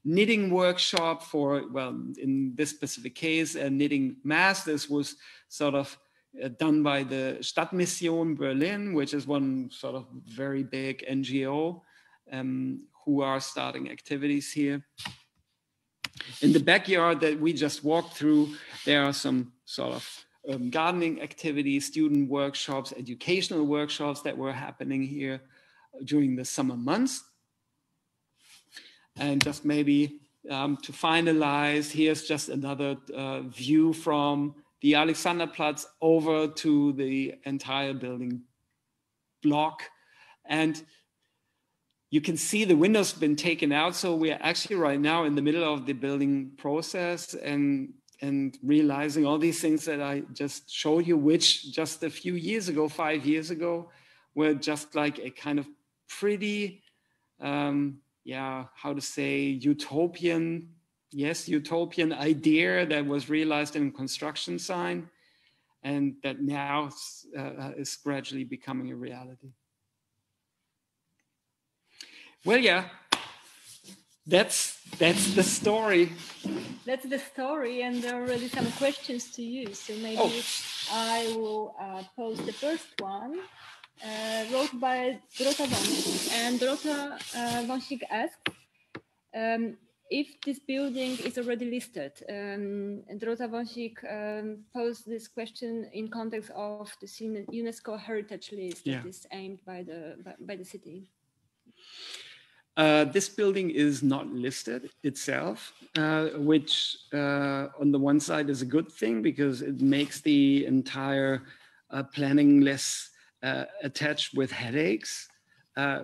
knitting workshop for, well, in this specific case, a knitting mass. This was sort of done by the Stadtmission Berlin, which is one sort of very big NGO who are starting activities here. In the backyard that we just walked through, there are some sort of gardening activities, student workshops, educational workshops that were happening here during the summer months. And just maybe to finalize, here's just another view from the Alexanderplatz over to the entire building block. And you can see the windows been taken out. So we are actually right now in the middle of the building process and realizing all these things that I just showed you, which just a few years ago, 5 years ago, were just like a kind of pretty, how to say, utopian idea that was realized in a construction sign, and that now is gradually becoming a reality. Well, yeah, that's the story. That's the story, and there are already some questions to you. So maybe I will pose the first one, wrote by Dorota Wąsik. And Dorota Wąsik asks, if this building is already listed. Dorota Wąsik posed this question in context of the UNESCO heritage list that is aimed by the city. This building is not listed itself, which on the one side is a good thing because it makes the entire planning less attached with headaches.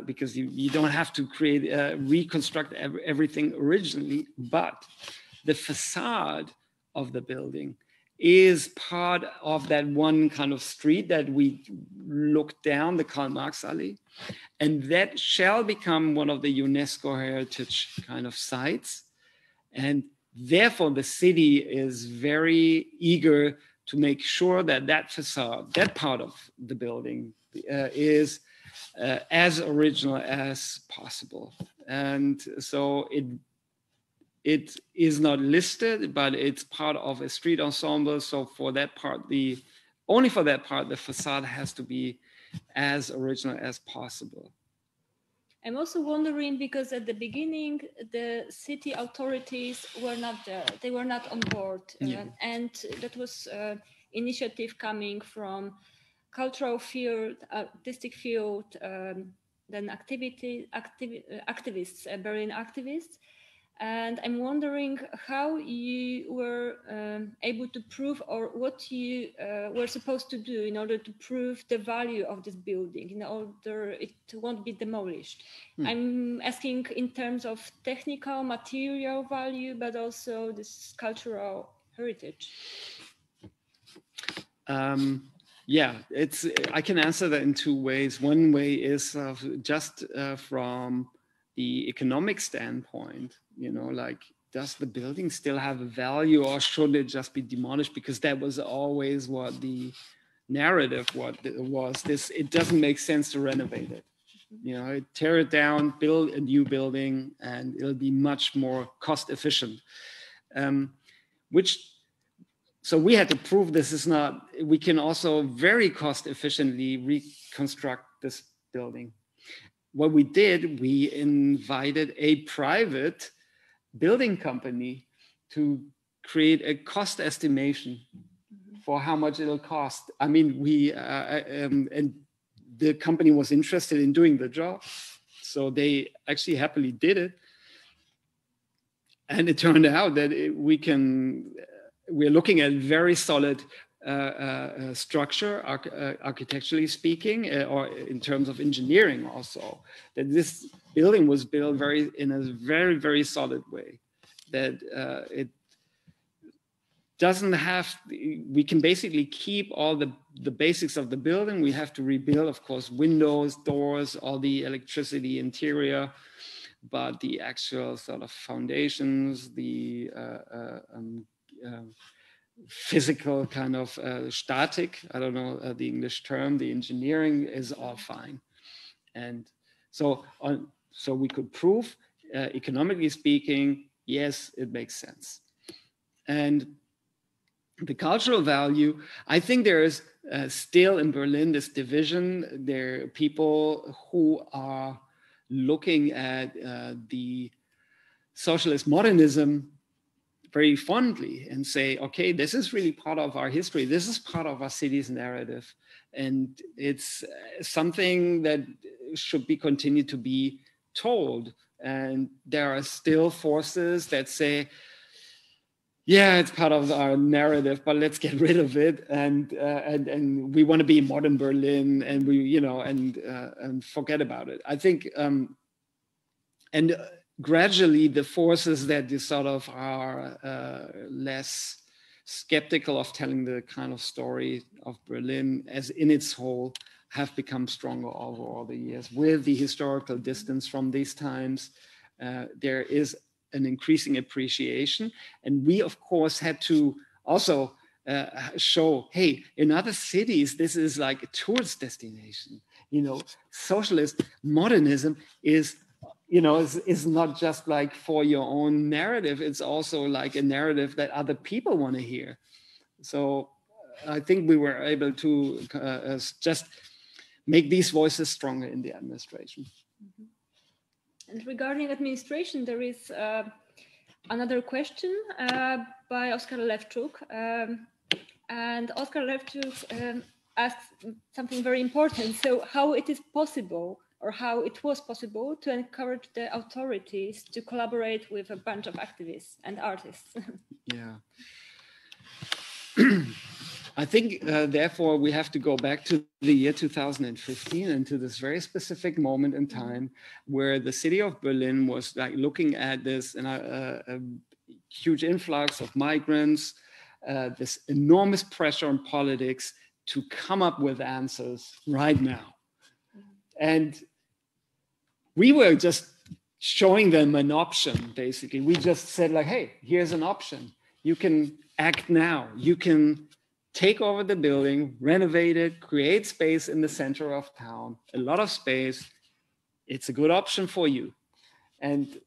Because you don't have to reconstruct everything originally, but the facade of the building is part of that one kind of street that we look down, the Karl Marx Allee, and that shall become one of the UNESCO heritage kind of sites. And therefore the city is very eager to make sure that that facade, that part of the building is as original as possible. And so it is not listed, but it's part of a street ensemble. So for that part, only for that part, the facade has to be as original as possible. I'm also wondering, because at the beginning, the city authorities were not there. They were not on board. And that was initiative coming from cultural field, artistic field, then activists, Berlin activists. And I'm wondering how you were able to prove, or what you were supposed to do in order to prove the value of this building, in order it won't be demolished. I'm asking in terms of technical, material value, but also this cultural heritage. I can answer that in two ways. One way is just from the economic standpoint, like, does the building still have a value, or should it just be demolished? Because that was always what the narrative what it was this, it doesn't make sense to renovate it. You know, tear it down, build a new building, and it'll be much more cost efficient. So we had to prove this is not, we can also very cost efficiently reconstruct this building. What we did, we invited a private building company to create a cost estimation for how much it'll cost. I mean, and the company was interested in doing the job, so they actually happily did it. And it turned out that we're looking at very solid structure, architecturally speaking, or in terms of engineering also, that this building was built in a very, very solid way, that it doesn't have, we can basically keep all the basics of the building. We have to rebuild, of course, windows, doors, all the electricity, interior, but the actual sort of foundations, the physical kind of static, I don't know the English term, the engineering is all fine. And so we could prove, economically speaking, yes, it makes sense. And the cultural value, I think there is still in Berlin this division. There are people who are looking at the socialist modernism very fondly and say, okay, this is really part of our history. This is part of our city's narrative. And it's something that should be continued to be told. And there are still forces that say, yeah, it's part of our narrative, but let's get rid of it. And we want to be modern Berlin, and and forget about it. I think, and gradually the forces that sort of are less skeptical of telling the kind of story of Berlin as in its whole have become stronger over all the years. With the historical distance from these times, there is an increasing appreciation. And we, of course, had to also show, hey, in other cities, this is like a tourist destination. You know, socialist modernism is not just like for your own narrative. It's also like a narrative that other people want to hear. So I think we were able to just make these voices stronger in the administration. Mm-hmm. And regarding administration, there is another question by Oskar Lewczuk. And Oskar Lewczuk asks something very important. So how it is possible, or how it was possible, to encourage the authorities to collaborate with a bunch of activists and artists? Yeah. I think, therefore, we have to go back to the year 2015 and to this very specific moment in time where the city of Berlin was like looking at this and a huge influx of migrants, this enormous pressure on politics to come up with answers right now. And we were just showing them an option, basically. We just said like, hey, here's an option. You can act now. You can take over the building, renovate it, create space in the center of town, a lot of space. It's a good option for you. And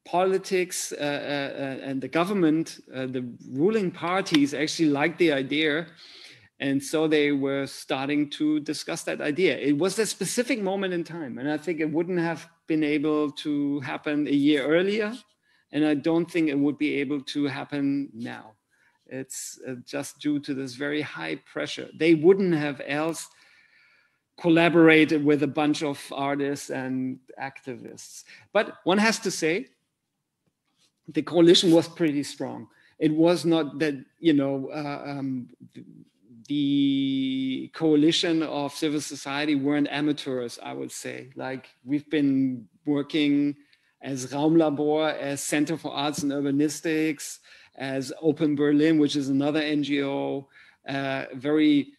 politics and the government, the ruling parties actually liked the idea. And so they were starting to discuss that idea. It was a specific moment in time. And I think it wouldn't have been able to happen a year earlier. And I don't think it would be able to happen now. It's just due to this very high pressure. They wouldn't have else collaborated with a bunch of artists and activists. But one has to say, the coalition was pretty strong. It was not that, the coalition of civil society weren't amateurs, I would say. Like, we've been working as Raumlabor, as Center for Arts and Urbanistics, as Open Berlin, which is another NGO, very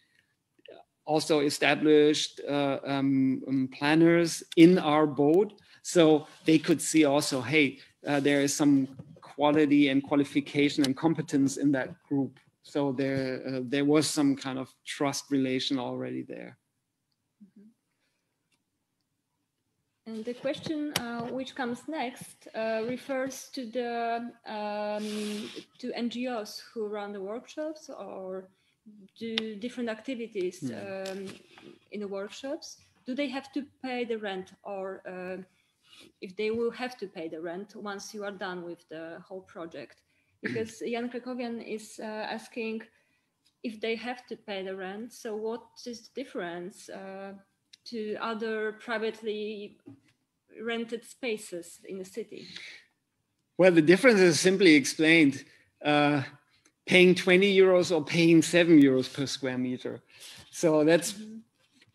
also established planners in our boat. So they could see also, hey, there is some quality and qualification and competence in that group. So there was some kind of trust relation already there. And the question which comes next refers to the to NGOs who run the workshops or do different activities in the workshops. Do they have to pay the rent, or if they will have to pay the rent once you are done with the whole project? Because Jan Krakowian is asking if they have to pay the rent. So what is the difference to other privately rented spaces in the city? Well, the difference is simply explained. Paying 20 euros or paying 7 euros per square meter. So that's,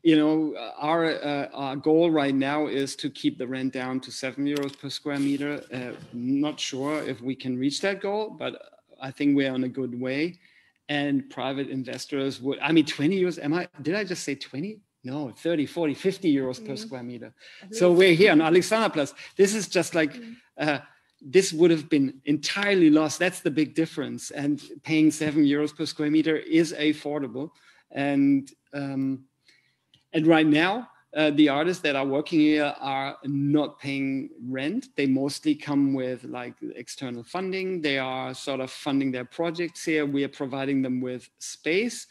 you know, our goal right now is to keep the rent down to 7 euros per square meter. Not sure if we can reach that goal, but I think we're on a good way. And private investors would, I mean, 20 euros, did I just say 20? No, 30, 40, 50 euros per square meter. So we're here on Alexanderplatz. This is just like, this would have been entirely lost. That's the big difference. And paying 7 euros per square meter is affordable. And right now, the artists that are working here are not paying rent. They mostly come with like external funding. They are sort of funding their projects here. We are providing them with space.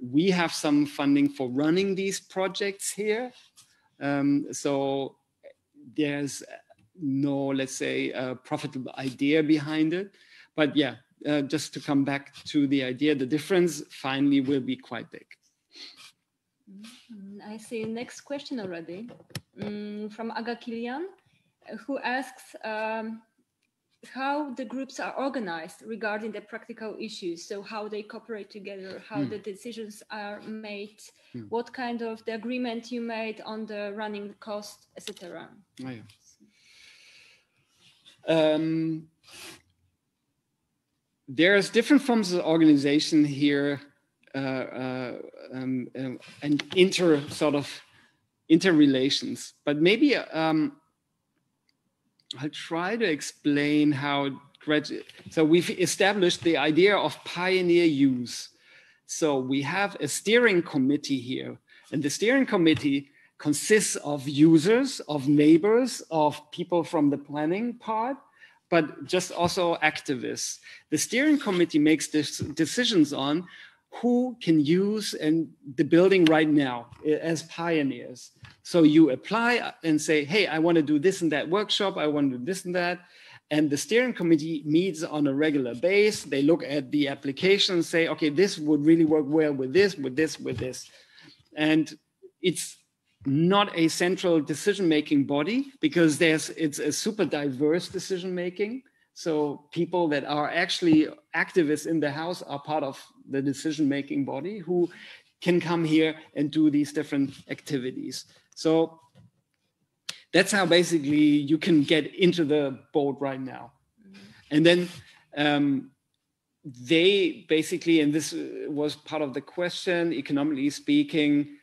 We have some funding for running these projects here. So there's no, let's say, profitable idea behind it. But yeah, just to come back to the idea, the difference finally will be quite big. I see next question already from Aga Kilian, who asks how the groups are organized regarding the practical issues. So how they cooperate together, how the decisions are made, what kind of the agreement you made on the running cost, etc. Oh, yeah. There's different forms of organization here and interrelations, but maybe I'll try to explain how so we've established the idea of pioneer use. So we have a steering committee here, and the steering committee consists of users, of neighbors, of people from the planning part, but just also activists. The steering committee makes decisions on who can use the building right now as pioneers. So you apply and say, hey, I want to do this and that workshop, I want to do this and that. And the steering committee meets on a regular basis. They look at the application and say, okay, this would really work well with this, with this, with this. And it's not a central decision-making body because it's a super diverse decision-making. So people that are actually activists in the house are part of the decision-making body who can come here and do these different activities. So that's how basically you can get into the boat right now. And then they basically, and this was part of the question, economically speaking,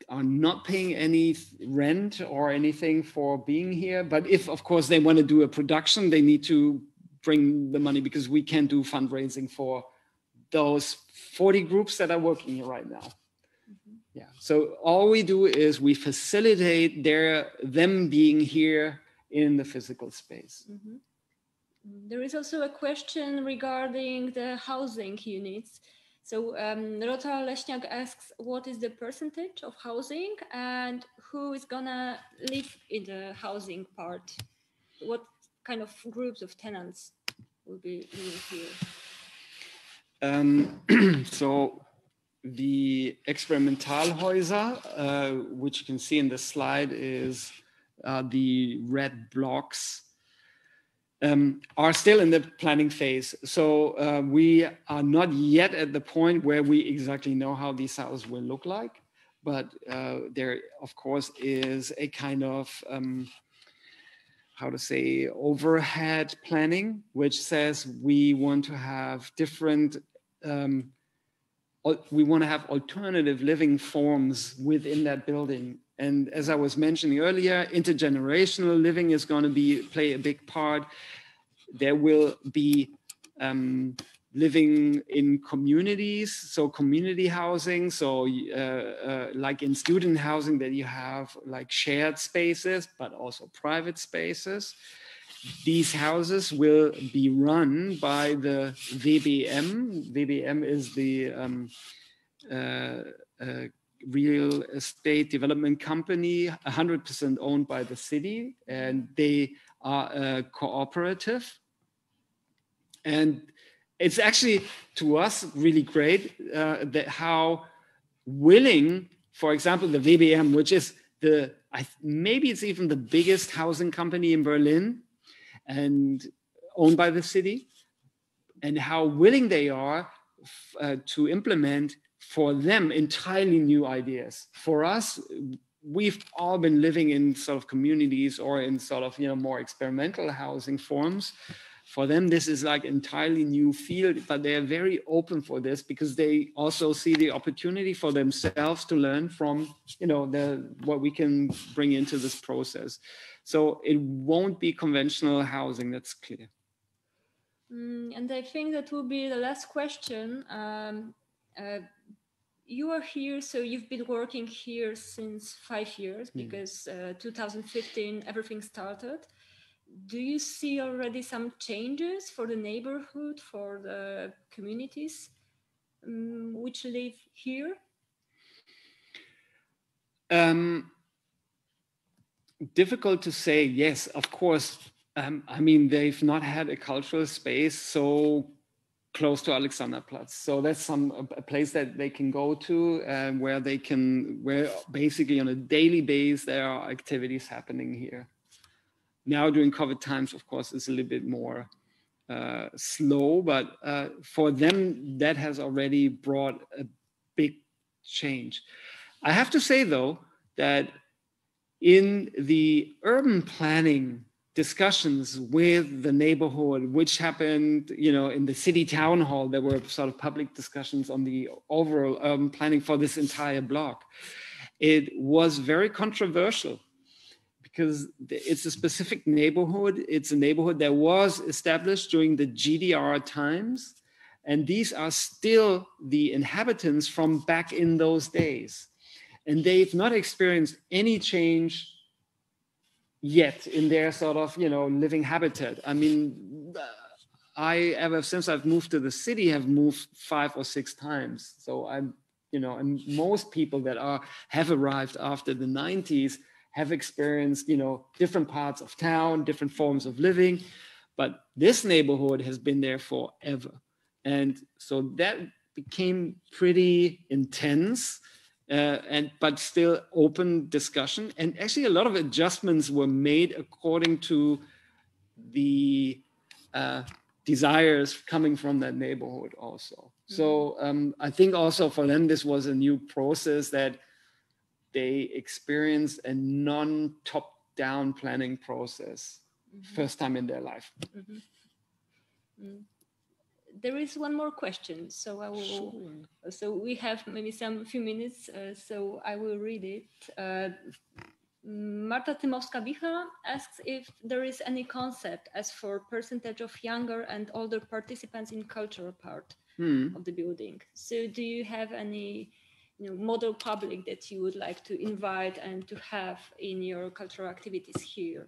are not paying any rent or anything for being here. But if, of course, they want to do a production, they need to bring the money because we can't do fundraising for those 40 groups that are working here right now. Yeah, so all we do is we facilitate them being here in the physical space. There is also a question regarding the housing units. So Rota Leśniak asks, what is the percentage of housing and who is gonna live in the housing part? What kind of groups of tenants will be living here? So the Experimentalhäuser, which you can see in the slide, is the red blocks, are still in the planning phase. So we are not yet at the point where we exactly know how these houses will look like, but there, of course, is a kind of, overhead planning, which says we want to have different, we want to have alternative living forms within that building. And as I was mentioning earlier, intergenerational living is going to play a big part. There will be living in communities, so community housing, so like in student housing that you have like shared spaces, but also private spaces. These houses will be run by the WBM. WBM is the real estate development company, 100% owned by the city, and they are a cooperative. And it's actually, to us, really great that how willing, for example, the WBM, which is maybe it's even the biggest housing company in Berlin and owned by the city, and how willing they are to implement for them entirely new ideas. For us, we've all been living in sort of communities or in sort of, more experimental housing forms. For them, this is like entirely new field, but they are very open for this because they also see the opportunity for themselves to learn from, what we can bring into this process. So it won't be conventional housing, that's clear. And I think that will be the last question. You are here, so you've been working here since 5 years because 2015, everything started. Do you see already some changes for the neighborhood, for the communities which live here? Difficult to say. Yes, of course. They've not had a cultural space so close to Alexanderplatz. So that's a place that they can go to where basically on a daily basis there are activities happening here. Now during COVID times, of course, it's a little bit more slow, but for them, that has already brought a big change. I have to say, though, that in the urban planning discussions with the neighborhood, which happened, in the city town hall, there were sort of public discussions on the overall urban planning for this entire block. It was very controversial, because it's a specific neighborhood. It's a neighborhood that was established during the GDR times. And these are still the inhabitants from back in those days. And they've not experienced any change yet in their sort of, living habitat. Ever since I've moved to the city, have moved 5 or 6 times. So and most people that have arrived after the 90s have experienced, different parts of town, different forms of living, but this neighborhood has been there forever. And so that became pretty intense, but still open discussion. And actually a lot of adjustments were made according to the desires coming from that neighborhood also. So I think also for them, this was a new process that they experienced a non-top-down planning process, first time in their life. There is one more question, so I will. Sure. So we have maybe few minutes, so I will read it. Marta Tymowska-Wicha asks if there is any concept as for percentage of younger and older participants in cultural part of the building. So do you have any model public that you would like to invite and to have in your cultural activities here?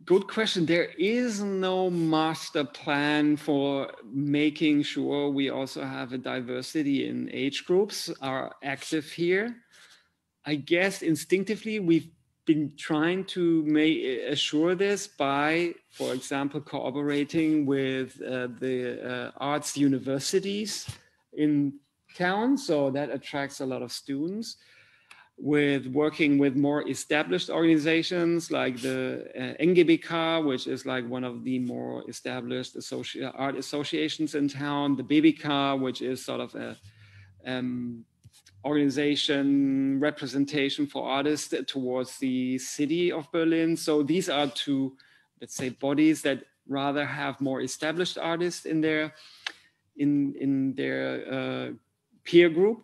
Good question. There is no master plan for making sure we also have a diversity in age groups are active here. I guess instinctively we've been trying to assure this by, for example, cooperating with the arts universities in town. So that attracts a lot of students. With working with more established organizations like the NGBK, which is like one of the more established art associations in town, the BBK, which is sort of a organization representation for artists towards the city of Berlin. So these are 2, let's say, bodies that rather have more established artists in their peer group.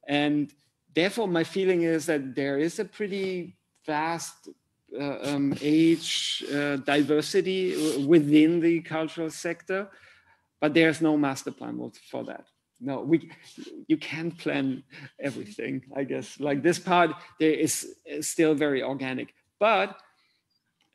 And therefore, my feeling is that there is a pretty vast age diversity within the cultural sector, but there's no master plan for that. No, you can't plan everything, I guess. Like this part, there is still very organic, but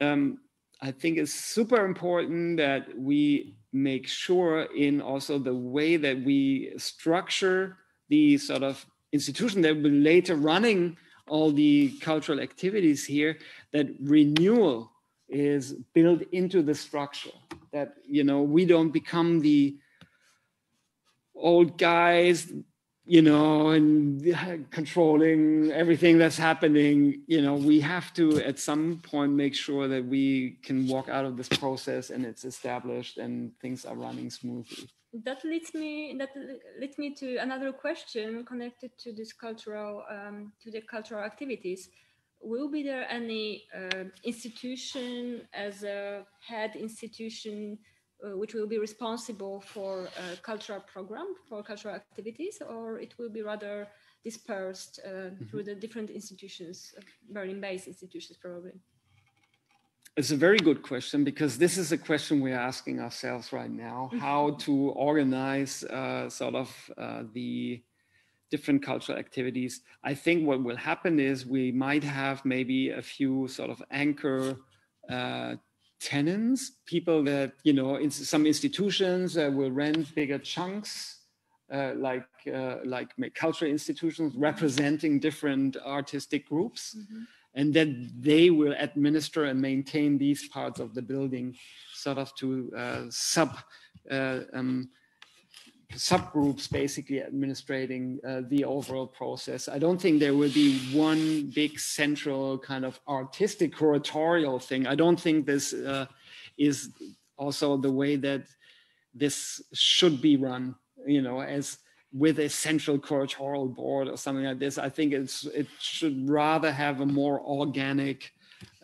I think it's super important that we make sure in also the way that we structure the sort of institution that will later running all the cultural activities here, that renewal is built into the structure, that, you know, we don't become the old guys, you know, and controlling everything that's happening. You know, we have to at some point make sure that we can walk out of this process and it's established and things are running smoothly. That leads me to another question connected to this cultural to the cultural activities. Will be there any institution as a head institution which will be responsible for a cultural program, for cultural activities, or it will be rather dispersed through the different institutions, Berlin-based institutions probably? It's a very good question, because this is a question we're asking ourselves right now, how to organize the different cultural activities. I think what will happen is we might have maybe a few sort of anchor tenants, people that, you know, in some institutions will rent bigger chunks, like cultural institutions representing different artistic groups. And then they will administer and maintain these parts of the building, sort of to subgroups, basically administrating the overall process. I don't think there will be one big central kind of artistic curatorial thing. I don't think this is also the way that this should be run, you know, as with a central curatorial board or something like this. I think it should rather have a more organic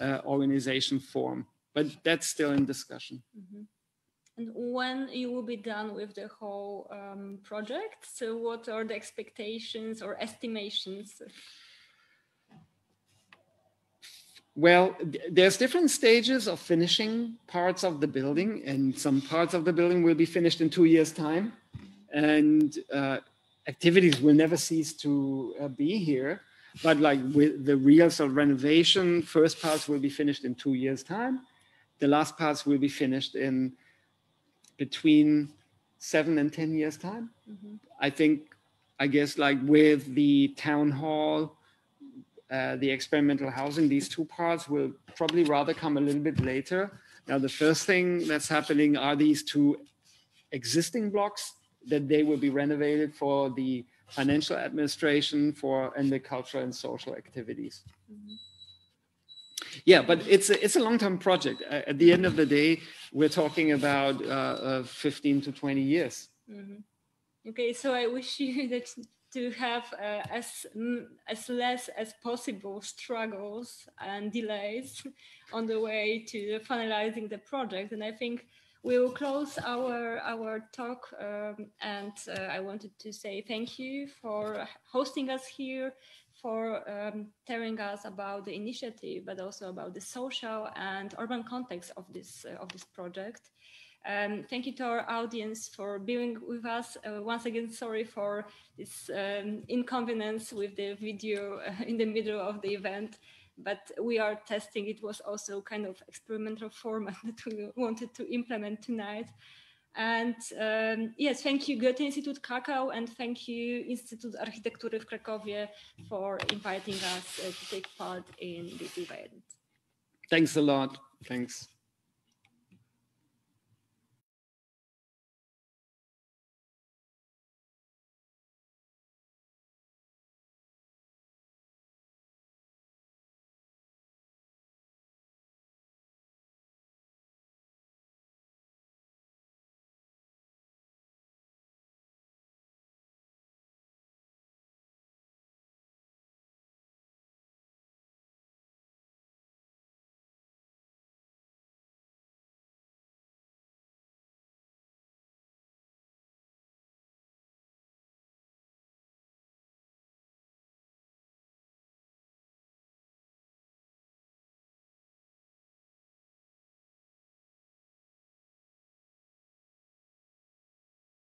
organization form, but that's still in discussion. And when you will be done with the whole project, so what are the expectations or estimations? Well, there's different stages of finishing parts of the building, and some parts of the building will be finished in 2 years' time. And activities will never cease to be here, but like with the real sort of renovation, first parts will be finished in 2 years' time. The last parts will be finished in between 7 and 10 years' time. I guess like with the town hall, the experimental housing, these two parts will probably rather come a little bit later. Now, the first thing that's happening are these two existing blocks, that they will be renovated for the financial administration and the cultural and social activities. Yeah, but it's a long-term project. At the end of the day, we're talking about 15 to 20 years. Okay, so I wish you that to have as less as possible struggles and delays on the way to finalizing the project. And I think we will close our talk, and I wanted to say thank you for hosting us here, for telling us about the initiative, but also about the social and urban context of this project. Thank you to our audience for being with us. Once again, sorry for this inconvenience with the video in the middle of the event, but we are testing. It was also kind of experimental format that we wanted to implement tonight. And yes, thank you Goethe Institut Krakau, and thank you Instytut Architektury w Krakowie for inviting us to take part in this event. Thanks a lot. Thanks.